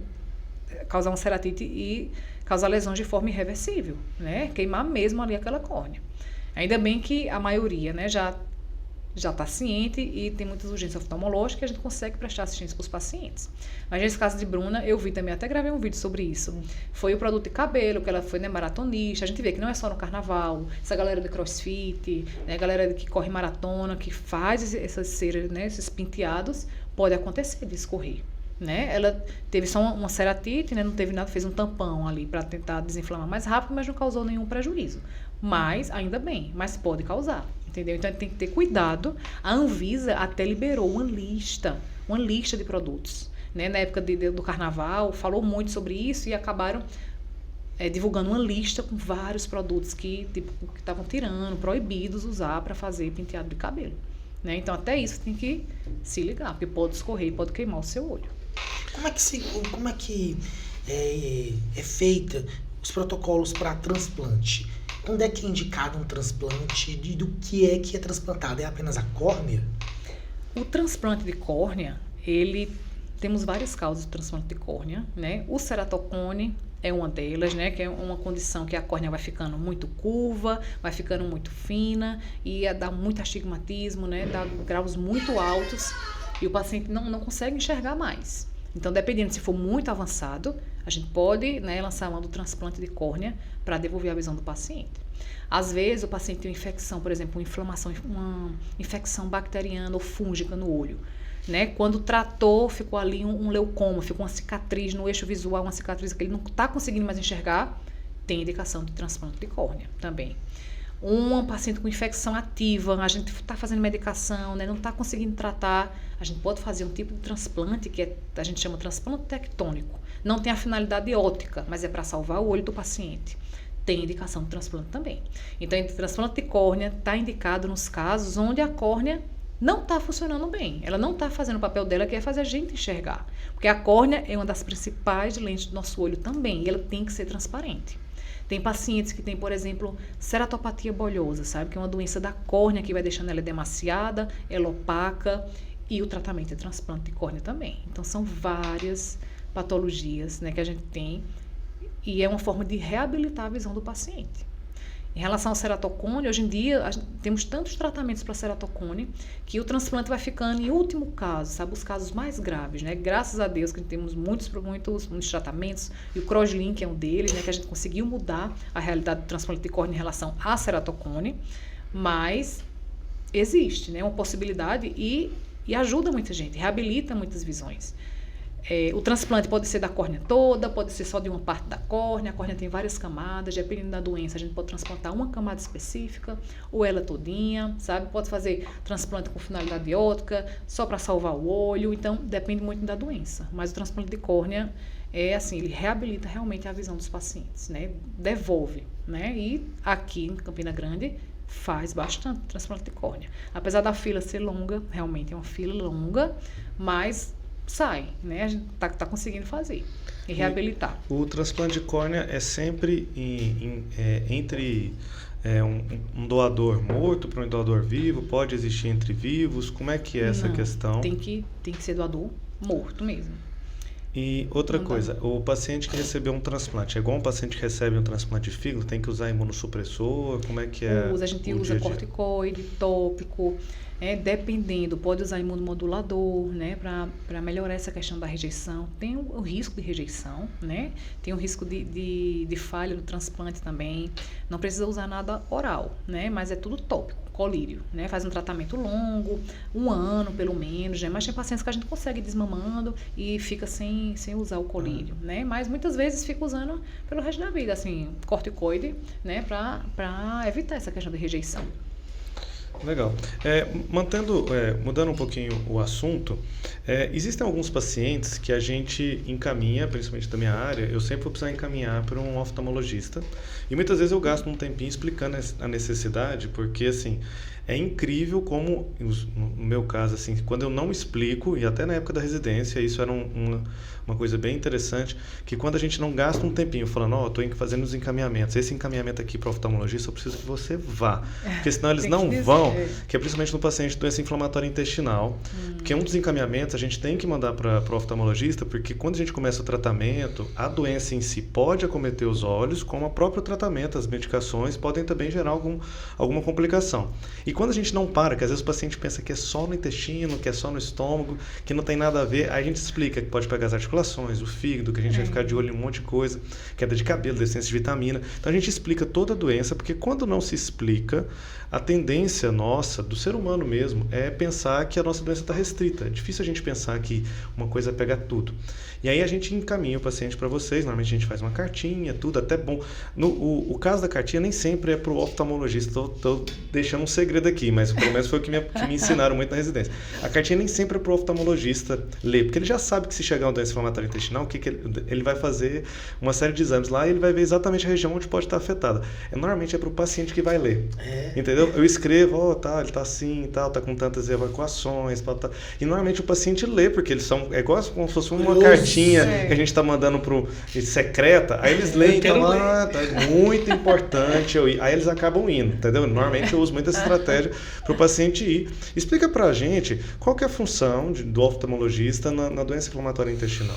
[SPEAKER 3] causar uma ceratite e causar lesões de forma irreversível, né? Queimar mesmo ali aquela córnea. Ainda bem que a maioria, né, já está ciente e tem muitas urgências oftalmológicas que a gente consegue prestar assistência para os pacientes. Mas nesse caso de Bruna, eu vi também, até gravei um vídeo sobre isso. Foi o produto de cabelo, que ela foi, né, maratonista. A gente vê que não é só no carnaval. Essa galera de crossfit, né, galera que corre maratona, que faz essas ceras, né, esses penteados, pode acontecer de escorrer. Né? Ela teve só uma ceratite, né? Não teve nada, fez um tampão ali para tentar desinflamar mais rápido, mas não causou nenhum prejuízo. Mas, ainda bem, mas pode causar. Entendeu? Então, tem que ter cuidado. A Anvisa até liberou uma lista de produtos. Né? Na época do carnaval, falou muito sobre isso e acabaram divulgando uma lista com vários produtos que estavam tirando, proibidos usar para fazer penteado de cabelo. Né? Então, até isso tem que se ligar, porque pode escorrer e pode queimar o seu olho.
[SPEAKER 1] Como é que é feita os protocolos para transplante? Quando é que é indicado um transplante? Do que é transplantado? É apenas a córnea?
[SPEAKER 3] O transplante de córnea, temos várias causas de transplante de córnea, né? O ceratocone é uma delas, né? Que é uma condição que a córnea vai ficando muito curva, vai ficando muito fina e dá muito astigmatismo, né? Dá graus muito altos e o paciente não consegue enxergar mais. Então, dependendo se for muito avançado, a gente pode, né, lançar mão do transplante de córnea para devolver a visão do paciente. Às vezes, o paciente tem uma infecção, por exemplo, uma infecção bacteriana ou fúngica no olho. Né? Quando tratou, ficou ali um leucoma, ficou uma cicatriz no eixo visual, uma cicatriz que ele não está conseguindo mais enxergar, tem indicação de transplante de córnea também. Um paciente com infecção ativa, a gente está fazendo medicação, né? Não está conseguindo tratar, a gente pode fazer um tipo de transplante que a gente chama de transplante tectônico. Não tem a finalidade óptica, mas é para salvar o olho do paciente. Tem indicação de transplante também. Então, o transplante de córnea está indicado nos casos onde a córnea não está funcionando bem. Ela não está fazendo o papel dela, que é fazer a gente enxergar. Porque a córnea é uma das principais lentes do nosso olho também, e ela tem que ser transparente. Tem pacientes que têm, por exemplo, ceratopatia bolhosa, sabe? Que é uma doença da córnea que vai deixando ela demasiada, ela opaca, e o tratamento é transplante de córnea também. Então, são várias patologias, né, que a gente tem, e é uma forma de reabilitar a visão do paciente. Em relação ao ceratocone, hoje em dia temos tantos tratamentos para ceratocone que o transplante vai ficando em último caso, sabe? Os casos mais graves, né? Graças a Deus que temos muitos tratamentos, e o Crosslink é um deles, né? Que a gente conseguiu mudar a realidade do transplante de córnea em relação à ceratocone, mas existe, né? Uma possibilidade e ajuda muita gente, reabilita muitas visões. O transplante pode ser da córnea toda, pode ser só de uma parte da córnea. A córnea tem várias camadas, dependendo da doença, a gente pode transplantar uma camada específica ou ela todinha, sabe? Pode fazer transplante com finalidade óptica, só para salvar o olho. Então, depende muito da doença. Mas o transplante de córnea é assim, ele reabilita realmente a visão dos pacientes, né? Devolve, né? E aqui em Campina Grande faz bastante transplante de córnea. Apesar da fila ser longa, realmente é uma fila longa, mas sai, né? A gente tá conseguindo fazer e reabilitar.
[SPEAKER 2] O transplante de córnea é sempre entre um doador morto para um doador vivo? Pode existir entre vivos? Como é que é essa questão?
[SPEAKER 3] Tem que ser doador morto mesmo.
[SPEAKER 2] E outra coisa, o paciente que recebeu um transplante, é igual um paciente que recebe um transplante de fígado, tem que usar imunossupressor? Como é que é?
[SPEAKER 3] A gente usa corticoide, tópico, dependendo, pode usar imunomodulador, né, para melhorar essa questão da rejeição. Tem o risco de rejeição, né? Tem o risco de falha no transplante também. Não precisa usar nada oral, né? Mas é tudo tópico, colírio, né? Faz um tratamento longo, 1 ano pelo menos, né? Mas tem pacientes que a gente consegue desmamando e fica sem usar o colírio, né? Mas muitas vezes fica usando pelo resto da vida, assim, corticoide, né? Para evitar essa questão de rejeição.
[SPEAKER 2] Legal. Mudando um pouquinho o assunto, existem alguns pacientes que a gente encaminha, principalmente da minha área, eu sempre vou precisar encaminhar para um oftalmologista, e muitas vezes eu gasto um tempinho explicando a necessidade, porque assim, é incrível como, no meu caso, assim, quando eu não explico, e até na época da residência, isso era uma coisa bem interessante, que quando a gente não gasta um tempinho falando, estou fazendo os encaminhamentos, esse encaminhamento aqui para o oftalmologista, eu preciso que você vá, porque senão eles não vão, que é principalmente no paciente de doença inflamatória intestinal, porque um dos encaminhamentos a gente tem que mandar para o oftalmologista, porque quando a gente começa o tratamento, a doença em si pode acometer os olhos, como o próprio tratamento, as medicações podem também gerar alguma complicação. E quando a gente não para, que às vezes o paciente pensa que é só no intestino, que é só no estômago, que não tem nada a ver, aí a gente explica que pode pegar as articulações, o fígado, que a gente vai ficar de olho em um monte de coisa, queda de cabelo, deficiência de vitamina. Então a gente explica toda a doença, porque quando não se explica, a tendência nossa, do ser humano mesmo, é pensar que a nossa doença está restrita. É difícil a gente pensar que uma coisa pega tudo. E aí a gente encaminha o paciente para vocês, normalmente a gente faz uma cartinha, tudo, até bom. O caso da cartinha nem sempre é para o oftalmologista, estou deixando um segredo aqui, mas pelo menos foi o que me ensinaram muito na residência. A cartinha nem sempre é para o oftalmologista ler, porque ele já sabe que se chegar uma doença inflamatória intestinal, ele vai fazer uma série de exames lá e ele vai ver exatamente a região onde pode estar afetada. Normalmente é para o paciente que vai ler, entendeu? Eu escrevo, ele está assim, está com tantas evacuações, e normalmente o paciente lê, porque eles são, é igual como se fosse uma cartinha que a gente está mandando secreta, aí eles leem, então, tá muito importante, aí eles acabam indo, entendeu? Normalmente eu uso muito essa estratégia para o paciente ir. Explica para a gente qual que é a função do oftalmologista na doença inflamatória intestinal.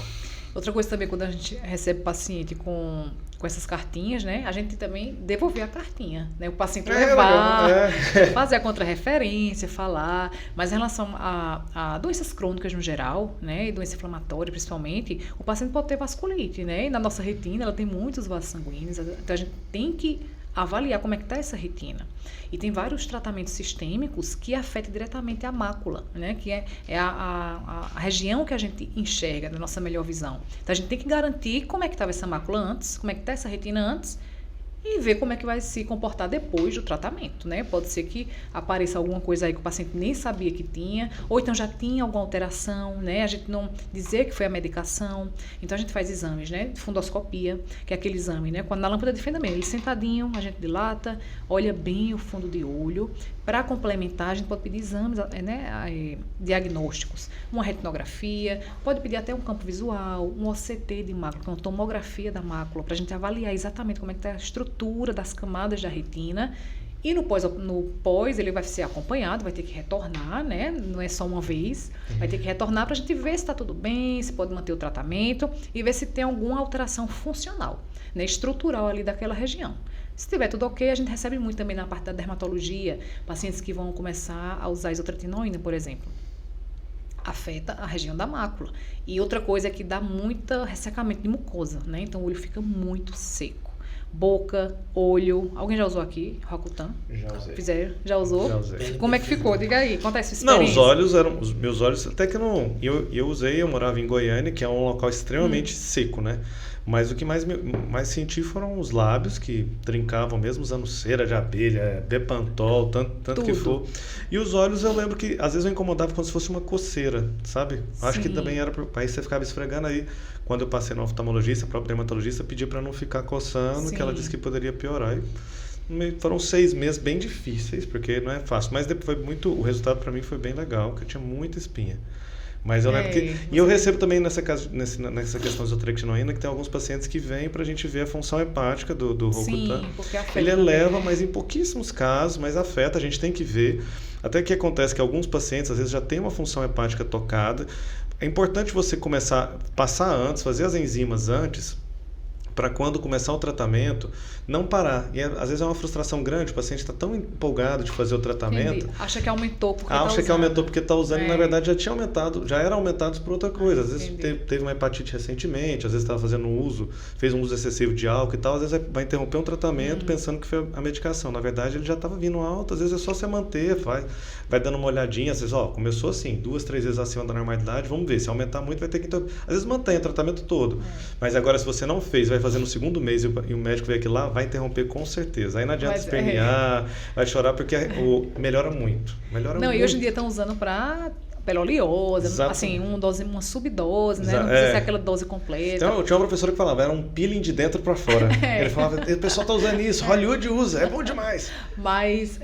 [SPEAKER 3] Outra coisa também, quando a gente recebe paciente com essas cartinhas, né? A gente também devolver a cartinha, né? O paciente levar, fazer a contrarreferência, falar. Mas em relação a doenças crônicas no geral, né? E doença inflamatória, principalmente, o paciente pode ter vasculite, né? E na nossa retina, ela tem muitos vasos sanguíneos. Então, a gente tem que avaliar como é que está essa retina. E tem vários tratamentos sistêmicos que afetam diretamente a mácula, né? Que é a região que a gente enxerga da nossa melhor visão. Então, a gente tem que garantir como é que estava essa mácula antes, como é que está essa retina antes, e ver como é que vai se comportar depois do tratamento, né? Pode ser que apareça alguma coisa aí que o paciente nem sabia que tinha, ou então já tinha alguma alteração, né? A gente não dizer que foi a medicação. Então, a gente faz exames, né? De fundoscopia, que é aquele exame, né? Quando na lâmpada de Feynman, ele sentadinho, a gente dilata, olha bem o fundo de olho. Para complementar, a gente pode pedir exames, né? Diagnósticos, uma retinografia, pode pedir até um campo visual, um OCT de mácula, que é uma tomografia da mácula, para a gente avaliar exatamente como é que está a estrutura das camadas da retina. E no pós ele vai ser acompanhado, vai ter que retornar, né? Não é só uma vez, vai ter que retornar para a gente ver se está tudo bem, se pode manter o tratamento e ver se tem alguma alteração funcional, né? Estrutural ali daquela região. Se tiver tudo ok, a gente recebe muito também na parte da dermatologia, pacientes que vão começar a usar isotretinoína, por exemplo. Afeta a região da mácula. E outra coisa é que dá muito ressecamento de mucosa, né? Então o olho fica muito seco. Boca, olho. Alguém já usou aqui, Roacutan?
[SPEAKER 2] Já usei.
[SPEAKER 3] Fizeram? Já usou?
[SPEAKER 2] Já usei.
[SPEAKER 3] Como é que ficou? Diga aí, conta essa
[SPEAKER 2] Não,
[SPEAKER 3] experiência.
[SPEAKER 2] os meus olhos, até que não. Eu usei, eu morava em Goiânia, que é um local extremamente seco, né? Mas o que mais senti foram os lábios, que trincavam mesmo usando cera de abelha, Bepantol, tanto que for. E os olhos eu lembro que às vezes eu incomodava como se fosse uma coceira, sabe? Acho que também era aí você ficava esfregando aí. Quando eu passei no oftalmologista, a própria dermatologista pedi para não ficar coçando, que ela disse que poderia piorar. E foram 6 meses bem difíceis, porque não é fácil. Mas depois o resultado para mim foi bem legal, porque eu tinha muita espinha. Mas eu lembro que... E eu recebo também nessa questão de isotretinoína que tem alguns pacientes que vêm pra gente ver a função hepática do Roacutan.
[SPEAKER 3] Sim, porque afeta.
[SPEAKER 2] Ele eleva, mas em pouquíssimos casos, mas afeta, a gente tem que ver. Até que acontece que alguns pacientes, às vezes, já têm uma função hepática tocada. É importante você passar antes, fazer as enzimas antes, para quando começar o tratamento, não parar. E às vezes é uma frustração grande, o paciente está tão empolgado de fazer o tratamento.
[SPEAKER 3] Entendi. Acha que aumentou porque
[SPEAKER 2] está usando. E na verdade já tinha aumentado, já era aumentado por outra coisa. Às vezes teve uma hepatite recentemente, às vezes estava fazendo fez um uso excessivo de álcool e tal, às vezes vai interromper um tratamento pensando que foi a medicação. Na verdade ele já estava vindo alto, às vezes é só você manter, vai dando uma olhadinha, às vezes, começou assim, 2, 3 vezes acima da normalidade, vamos ver, se aumentar muito vai ter que... Às vezes mantém o tratamento todo, mas agora se você não fez, vai fazer no segundo mês e o médico vê aquilo lá, vai interromper com certeza. Aí não adianta espernear, vai chorar porque melhora muito.
[SPEAKER 3] E hoje em dia estão usando para pele oleosa, assim, uma subdose, né? Não precisa ser aquela dose completa.
[SPEAKER 2] Então, eu tinha uma professora que falava, era um peeling de dentro para fora. Ele falava, o pessoal tá usando isso, Hollywood usa, é bom demais.
[SPEAKER 3] Mas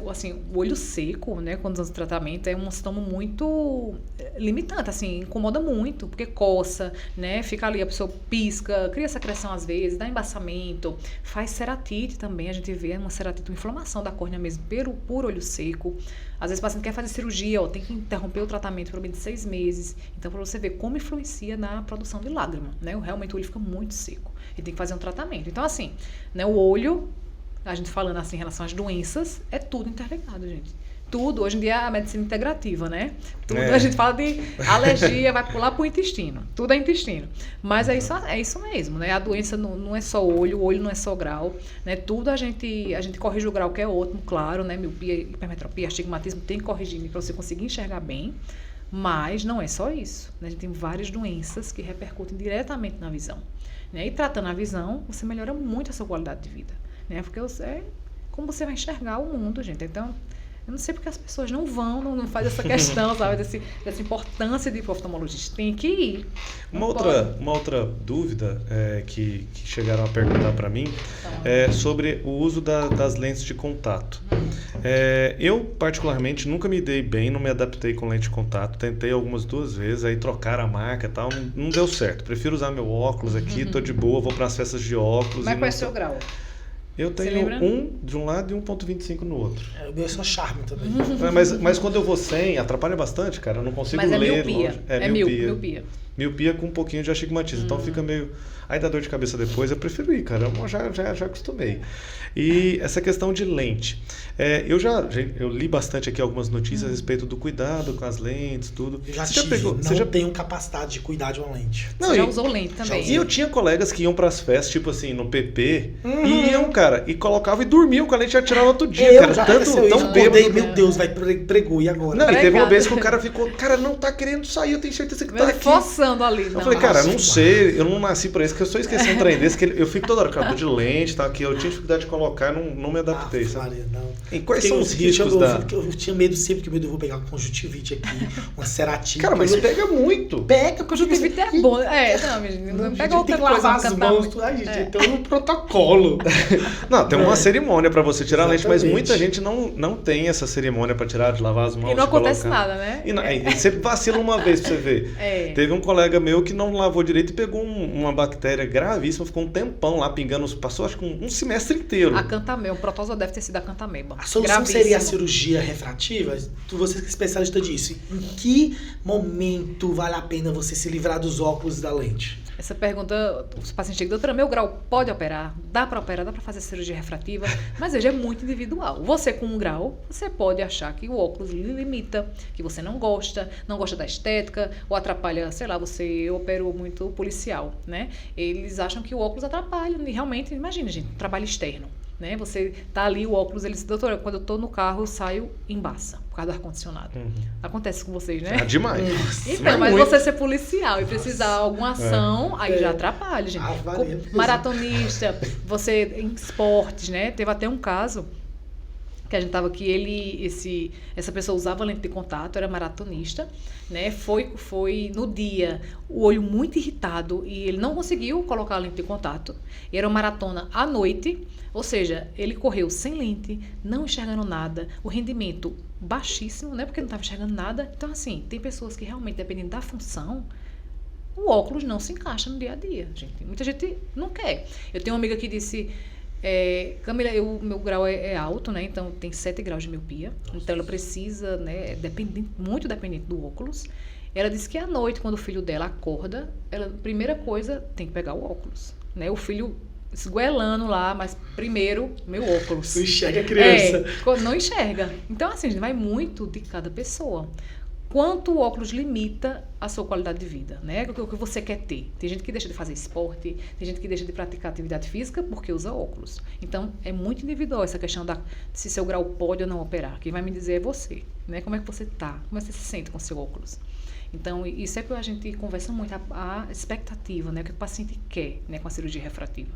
[SPEAKER 3] assim, o olho seco, né, quando usa o tratamento, é um sintoma muito limitante, assim, incomoda muito, porque coça, né, fica ali, a pessoa pisca, cria secreção às vezes, dá embaçamento, faz ceratite também, a gente vê uma ceratite, uma inflamação da córnea mesmo, por olho seco. Às vezes o paciente quer fazer cirurgia, tem que interromper o tratamento por menos de 6 meses. Então, para você ver como influencia na produção de lágrima, né? Realmente o olho fica muito seco e tem que fazer um tratamento. Então, assim, né, o olho, a gente falando assim em relação às doenças, é tudo interligado, gente. Tudo, hoje em dia é a medicina integrativa, né? Tudo, a gente fala de alergia, vai pular pro intestino. Tudo é intestino. Mas é isso mesmo, né? A doença não é só o olho não é só grau, né? Tudo a gente corrige o grau que é ótimo, claro, né? Miopia, hipermetropia, astigmatismo, tem que corrigir para você conseguir enxergar bem. Mas não é só isso, né? A gente tem várias doenças que repercutem diretamente na visão, né? E tratando a visão, você melhora muito a sua qualidade de vida, né? Porque é como você vai enxergar o mundo, gente. Então, eu não sei porque as pessoas não fazem essa questão, sabe, dessa importância de ir para o oftalmologista. Tem que ir. Uma
[SPEAKER 2] outra dúvida que chegaram a perguntar para mim é sobre o uso das lentes de contato. Eu, particularmente, nunca me dei bem, não me adaptei com lente de contato. Tentei algumas 2 vezes, aí trocar a marca e tal, não deu certo. Prefiro usar meu óculos aqui, tô de boa, vou para as festas de óculos.
[SPEAKER 3] Mas qual é o seu grau?
[SPEAKER 2] Eu tenho um de um lado e 1.25 no outro.
[SPEAKER 1] O meu é só charme também.
[SPEAKER 2] Mas quando eu vou sem, atrapalha bastante, cara. Eu não consigo ler.
[SPEAKER 3] Miopia. É miopia.
[SPEAKER 2] miopia com um pouquinho de astigmatismo. Então fica meio... Aí dá dor de cabeça depois, eu prefiro ir, cara. Eu já acostumei. E essa questão de lente. Eu li bastante aqui algumas notícias a respeito do cuidado com as lentes, tudo.
[SPEAKER 1] Eu já
[SPEAKER 2] Você
[SPEAKER 1] tive,
[SPEAKER 2] você já
[SPEAKER 1] tenho capacidade de cuidar de uma lente.
[SPEAKER 2] Não,
[SPEAKER 3] Você já usou lente também.
[SPEAKER 2] E eu tinha colegas que iam pras festas, tipo assim, no PP, e iam, cara, e colocavam e dormiam com a lente e já tiravam outro dia, cara.
[SPEAKER 1] Já
[SPEAKER 2] Tanto,
[SPEAKER 1] aconteceu
[SPEAKER 2] tão
[SPEAKER 1] isso,
[SPEAKER 2] bêbado.
[SPEAKER 1] acordei, meu Deus, vai pregou, e agora?
[SPEAKER 2] Não, e teve uma
[SPEAKER 3] Pregado.
[SPEAKER 2] vez que o cara ficou, cara, não tá querendo sair, eu tenho certeza que tá aqui.
[SPEAKER 3] Forçando ali.
[SPEAKER 2] Eu
[SPEAKER 3] Não.
[SPEAKER 2] falei, cara, não
[SPEAKER 1] Nossa,
[SPEAKER 2] sei, eu não nasci pra isso, que eu só esqueci um trem desse, que eu fico toda hora, cara, tô de lente, tá aqui, eu tinha dificuldade de colocar, não me adaptei, sabe?
[SPEAKER 1] Maria, não.
[SPEAKER 2] E quais
[SPEAKER 1] Tem
[SPEAKER 2] são
[SPEAKER 1] uns
[SPEAKER 2] os riscos
[SPEAKER 1] eu tinha medo sempre, que medo eu vou pegar uma conjuntivite aqui, uma ceratite.
[SPEAKER 2] Cara, mas pega muito.
[SPEAKER 1] Pega,
[SPEAKER 3] Conjuntivite é bom. Não, menino, não pega
[SPEAKER 1] tem
[SPEAKER 3] outra
[SPEAKER 1] que lavar
[SPEAKER 3] lavar
[SPEAKER 1] as
[SPEAKER 3] cantar.
[SPEAKER 1] mãos. Ai, gente, então no protocolo.
[SPEAKER 2] Não, tem uma cerimônia pra você tirar a lente, mas
[SPEAKER 1] Exatamente.
[SPEAKER 2] muita gente não tem essa cerimônia pra tirar, de lavar as mãos.
[SPEAKER 3] E não
[SPEAKER 2] de
[SPEAKER 3] acontece
[SPEAKER 2] colocar.
[SPEAKER 3] nada, né?
[SPEAKER 2] E você vacila uma vez pra você ver.
[SPEAKER 3] É.
[SPEAKER 2] Teve um colega meu que não lavou direito e pegou uma bactéria gravíssima, ficou um tempão lá pingando, passou acho que um semestre inteiro.
[SPEAKER 3] A cantameba, o protozoa deve ter sido a cantameba.
[SPEAKER 1] A solução
[SPEAKER 3] Gravíssimo.
[SPEAKER 1] seria a cirurgia refrativa? Você que é especialista disso, em que momento vale a pena você se livrar dos óculos e da lente?
[SPEAKER 3] Essa pergunta, o paciente chega, doutora, meu grau pode operar? Dá para operar, dá para fazer cirurgia refrativa? Mas veja, é muito individual. Você com um grau, você pode achar que o óculos lhe limita, que você não gosta da estética, ou atrapalha, sei lá, você operou muito policial, né? Eles acham que o óculos atrapalha, e realmente, imagina, gente, trabalho externo. Né? Você tá ali, o óculos, ele diz, doutora, quando eu tô no carro, eu saio embaça, por causa do ar-condicionado. Acontece com vocês, né?
[SPEAKER 2] Demais.
[SPEAKER 3] Então, mas
[SPEAKER 2] muito.
[SPEAKER 3] você ser policial e precisar de alguma ação, aí já atrapalha, gente.
[SPEAKER 1] Maria.
[SPEAKER 3] Maratonista, você em esportes, né? Teve até um caso que a gente tava aqui, essa pessoa usava lente de contato, era maratonista, né? Foi no dia, o olho muito irritado e ele não conseguiu colocar a lente de contato. E era uma maratona à noite, ou seja, ele correu sem lente, não enxergando nada, o rendimento baixíssimo, né? Porque não estava enxergando nada. Então, assim, tem pessoas que realmente, dependendo da função, o óculos não se encaixa no dia a dia, gente. Muita gente não quer. Eu tenho uma amiga que disse... Camila, meu grau é alto, né? Então tem 7 graus de miopia. Então ela precisa, né? Muito dependente do óculos. Ela disse que à noite, quando o filho dela acorda, ela, primeira coisa, tem que pegar o óculos, né? O filho esgoelando lá, mas primeiro, meu óculos.
[SPEAKER 1] Não enxerga a criança.
[SPEAKER 3] Não enxerga. Então, assim, vai muito de cada pessoa. Quanto o óculos limita a sua qualidade de vida, né? O que você quer ter. Tem gente que deixa de fazer esporte, tem gente que deixa de praticar atividade física porque usa óculos. Então, é muito individual essa questão se seu grau pode ou não operar. Quem vai me dizer é você, né? Como é que você tá? Como você se sente com seu óculos? Então, isso é que a gente conversa muito, a expectativa, né? O que o paciente quer, né? Com a cirurgia refrativa.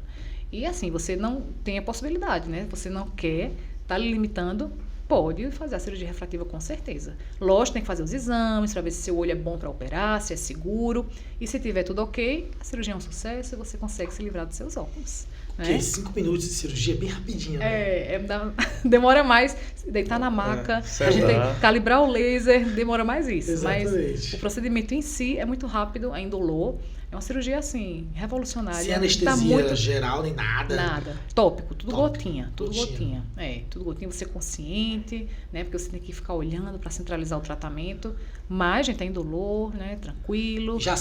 [SPEAKER 3] E assim, você não tem a possibilidade, né? Você não quer, tá lhe limitando, pode fazer a cirurgia refrativa com certeza. Lógico, tem que fazer os exames para ver se seu olho é bom para operar, se é seguro. E se tiver tudo ok, a cirurgia é um sucesso e você consegue se livrar dos seus óculos.
[SPEAKER 1] Porque
[SPEAKER 3] Né?
[SPEAKER 1] 5 minutos de cirurgia é bem rapidinho, né?
[SPEAKER 3] Demora mais deitar na maca, a gente tem que calibrar o laser, demora mais isso.
[SPEAKER 1] Exatamente.
[SPEAKER 3] Mas o procedimento em si é muito rápido, é indolor. É uma cirurgia, assim, revolucionária.
[SPEAKER 1] Sem anestesia geral, nem nada.
[SPEAKER 3] Nada. Tópico, tudo
[SPEAKER 1] Tópico,
[SPEAKER 3] gotinha. Tudo gotinha. Tudo gotinha, você consciente, né? Porque você tem que ficar olhando para centralizar o tratamento. Mas, gente, é indolor, né? Tranquilo.
[SPEAKER 1] Já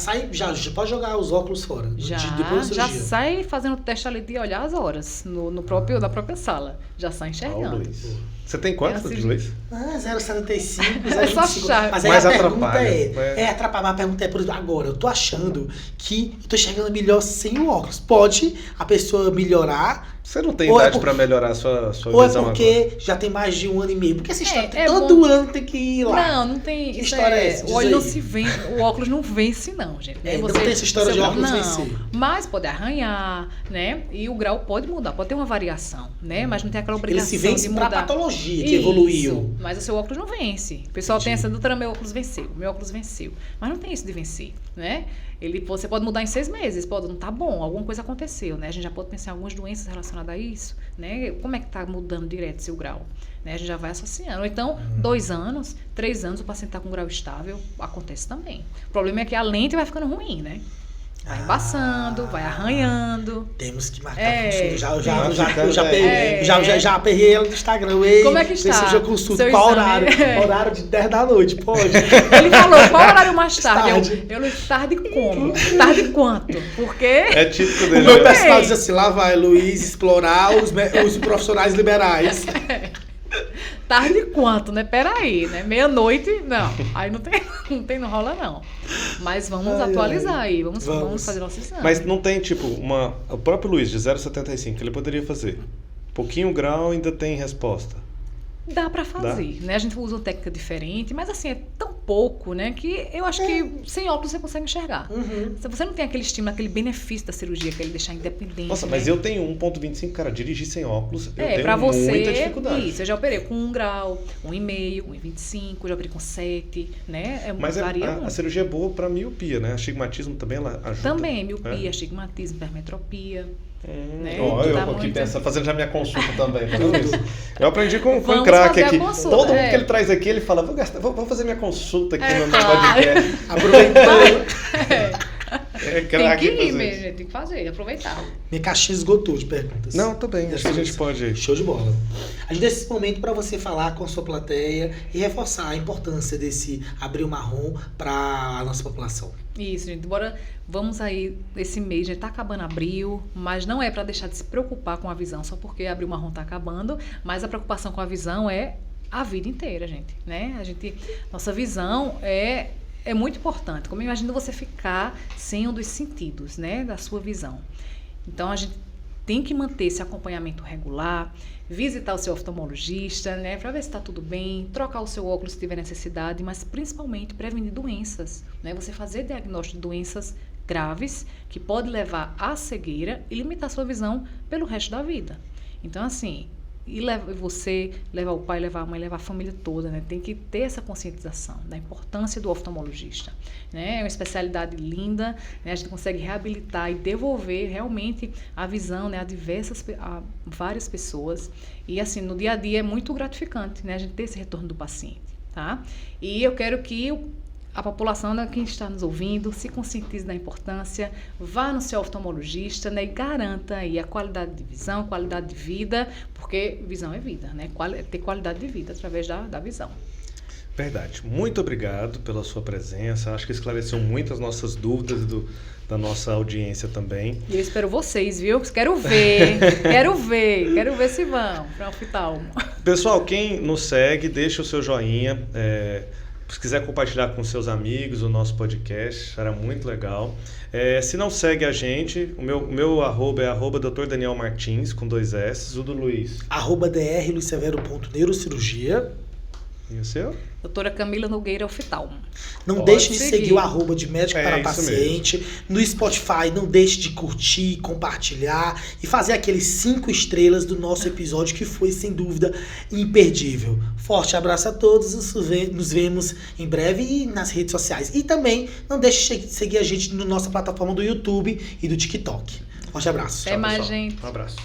[SPEAKER 1] pode jogar os óculos fora. Depois da cirurgia.
[SPEAKER 3] Já sai fazendo o teste ali de olhar as horas na própria sala. Já sai enxergando.
[SPEAKER 2] Você tem quanto de Luiz?
[SPEAKER 1] 0,75, 0,25.
[SPEAKER 3] É só chave.
[SPEAKER 1] Mas aí
[SPEAKER 2] Mas
[SPEAKER 1] a pergunta
[SPEAKER 2] atrapalha.
[SPEAKER 1] atrapalhar. A pergunta é, por exemplo, agora, eu tô achando que eu tô enxergando melhor sem o óculos. Pode a pessoa melhorar?
[SPEAKER 2] Você não tem
[SPEAKER 1] Ou
[SPEAKER 2] idade pra melhorar a sua
[SPEAKER 1] Ou é
[SPEAKER 2] visão
[SPEAKER 1] porque
[SPEAKER 2] agora?
[SPEAKER 1] já tem mais de 1 ano e meio? Porque essa história
[SPEAKER 3] É
[SPEAKER 1] todo
[SPEAKER 3] bom.
[SPEAKER 1] ano tem que ir lá.
[SPEAKER 3] Não tem.
[SPEAKER 1] Que
[SPEAKER 3] Isso
[SPEAKER 1] história é essa?
[SPEAKER 3] O
[SPEAKER 1] Diz
[SPEAKER 3] olho
[SPEAKER 1] aí.
[SPEAKER 3] não se vence, o óculos não vence, não, gente.
[SPEAKER 1] Não tem essa história de óculos vencer.
[SPEAKER 3] Mas pode arranhar, né? E o grau pode mudar, pode ter uma variação, né? Mas não tem aquela
[SPEAKER 1] Ele
[SPEAKER 3] obrigação
[SPEAKER 1] se vence
[SPEAKER 3] de
[SPEAKER 1] pra
[SPEAKER 3] mudar.
[SPEAKER 1] patologia que evoluiu.
[SPEAKER 3] Mas o seu óculos não vence. O pessoal tem essa, doutora, meu óculos venceu. Mas não tem isso de vencer, né? Você pode mudar em 6 meses, pode não tá bom, alguma coisa aconteceu, né? A gente já pode pensar em algumas doenças relacionadas a isso, né? Como é que tá mudando direto seu grau? Né? A gente já vai associando. Ou então, 2 anos, 3 anos, o paciente tá com grau estável, acontece também. O problema é que a lente vai ficando ruim, né? Vai embaçando, vai arranhando.
[SPEAKER 1] Temos que marcar
[SPEAKER 3] É,
[SPEAKER 1] consulta.
[SPEAKER 3] É.
[SPEAKER 1] Já aperrei ela no Instagram. Ei,
[SPEAKER 3] Como é que está?
[SPEAKER 1] Preciso de consulta.
[SPEAKER 3] Seu
[SPEAKER 1] Qual
[SPEAKER 3] exame?
[SPEAKER 1] horário?
[SPEAKER 3] É.
[SPEAKER 1] Horário de 10 da noite, pode?
[SPEAKER 3] Ele falou, qual horário mais tarde?
[SPEAKER 1] Tarde.
[SPEAKER 3] Eu tarde como? Tarde quanto? Porque
[SPEAKER 2] É típico
[SPEAKER 1] O
[SPEAKER 2] dele.
[SPEAKER 1] meu
[SPEAKER 2] né?
[SPEAKER 1] personal diz assim, lá vai Luiz explorar os profissionais liberais.
[SPEAKER 3] tarde quanto, né? Peraí, né? Meia-noite, não. Aí não rola não. Mas vamos
[SPEAKER 1] Ai,
[SPEAKER 3] atualizar aí,
[SPEAKER 1] Vamos.
[SPEAKER 3] vamos fazer nosso exame.
[SPEAKER 2] Mas não tem, tipo, o próprio Luiz, de 0,75, que ele poderia fazer. Pouquinho grau ainda tem resposta.
[SPEAKER 3] Dá pra fazer, né? A gente usa uma técnica diferente, mas assim, é tão pouco, né? Que eu acho que sem óculos você consegue enxergar. Se você não tem aquele estímulo, aquele benefício da cirurgia, que é ele deixar independente.
[SPEAKER 2] Nossa,
[SPEAKER 3] né?
[SPEAKER 2] mas eu tenho 1,25, cara, dirigir sem óculos, eu tenho
[SPEAKER 3] pra você,
[SPEAKER 2] muita dificuldade.
[SPEAKER 3] isso, eu já operei com 1 grau, 1,5, 1,25, já operei com 7, né?
[SPEAKER 2] Mas
[SPEAKER 3] varia
[SPEAKER 2] a
[SPEAKER 3] muito.
[SPEAKER 2] cirurgia é boa pra miopia, né? Astigmatismo também ela ajuda.
[SPEAKER 3] Também, miopia, astigmatismo, hipermetropia. Né?
[SPEAKER 2] Ó, eu
[SPEAKER 3] Dá
[SPEAKER 2] aqui
[SPEAKER 3] muito-
[SPEAKER 2] pensando, fazendo já minha consulta também. Tá vendo isso? Eu aprendi com o
[SPEAKER 3] Vamos
[SPEAKER 2] craque
[SPEAKER 3] fazer a
[SPEAKER 2] aqui.
[SPEAKER 3] consulta,
[SPEAKER 2] Todo mundo
[SPEAKER 3] é.
[SPEAKER 2] que ele traz aqui, ele fala, vou fazer minha consulta aqui no
[SPEAKER 3] claro.
[SPEAKER 2] podcast.
[SPEAKER 1] Aproveitando.
[SPEAKER 2] É
[SPEAKER 3] Tem
[SPEAKER 2] craque
[SPEAKER 3] que ir
[SPEAKER 2] fazer
[SPEAKER 3] mesmo,
[SPEAKER 2] isso.
[SPEAKER 3] gente, tem que fazer, aproveitar.
[SPEAKER 1] Minha caixinha esgotou de perguntas.
[SPEAKER 2] Não, tô bem, acho que a gente pode.
[SPEAKER 1] Show de bola. A gente deixa esse momento para você falar com a sua plateia e reforçar a importância desse Abril Marrom para a nossa população.
[SPEAKER 3] Isso, gente. Vamos aí, esse mês, já tá acabando abril, mas não é para deixar de se preocupar com a visão só porque abril marrom tá acabando, mas a preocupação com a visão é a vida inteira, gente, né? Nossa visão é muito importante. Como imagina você ficar sem um dos sentidos, né, da sua visão. Então a gente tem que manter esse acompanhamento regular, visitar o seu oftalmologista, né, para ver se está tudo bem, trocar o seu óculos se tiver necessidade, mas principalmente prevenir doenças, né? Você fazer diagnóstico de doenças graves que pode levar à cegueira e limitar sua visão pelo resto da vida. Então, assim, você, levar o pai, levar a mãe, levar a família toda, né? Tem que ter essa conscientização da importância do oftalmologista, né? É uma especialidade linda, né? A gente consegue reabilitar e devolver realmente a visão, né? A várias pessoas. E, assim, no dia a dia é muito gratificante, né? A gente ter esse retorno do paciente, tá? E eu quero que a população, né, quem está nos ouvindo, se conscientize da importância, vá no seu oftalmologista, né, e garanta aí a qualidade de visão, qualidade de vida, porque visão é vida, né? Ter qualidade de vida através da visão.
[SPEAKER 2] Verdade. Muito obrigado pela sua presença. Acho que esclareceu muitas nossas dúvidas da nossa audiência também.
[SPEAKER 3] E eu espero vocês, viu? Quero ver se vão para o oftalmo.
[SPEAKER 2] Pessoal, quem nos segue, deixa o seu joinha. Se quiser compartilhar com seus amigos o nosso podcast, será muito legal. Se não segue a gente, o meu arroba é @Dr. Daniel Martins, com 2 S, o do Luiz.
[SPEAKER 1] @drluizsevero.neurocirurgia.
[SPEAKER 2] E o seu?
[SPEAKER 3] Doutora Camila Nogueira Oftalmo.
[SPEAKER 1] Não
[SPEAKER 3] Pode
[SPEAKER 1] deixe de
[SPEAKER 3] seguir.
[SPEAKER 1] seguir o @de médico para
[SPEAKER 2] isso
[SPEAKER 1] paciente. No Spotify, não deixe de curtir, compartilhar e fazer aqueles 5 estrelas do nosso episódio, que foi, sem dúvida, imperdível. Forte abraço a todos, nos vemos em breve e nas redes sociais. E também não deixe de seguir a gente na nossa plataforma do YouTube e do TikTok. Forte abraço.
[SPEAKER 3] Até mais,
[SPEAKER 2] pessoal.
[SPEAKER 3] gente.
[SPEAKER 2] Um abraço.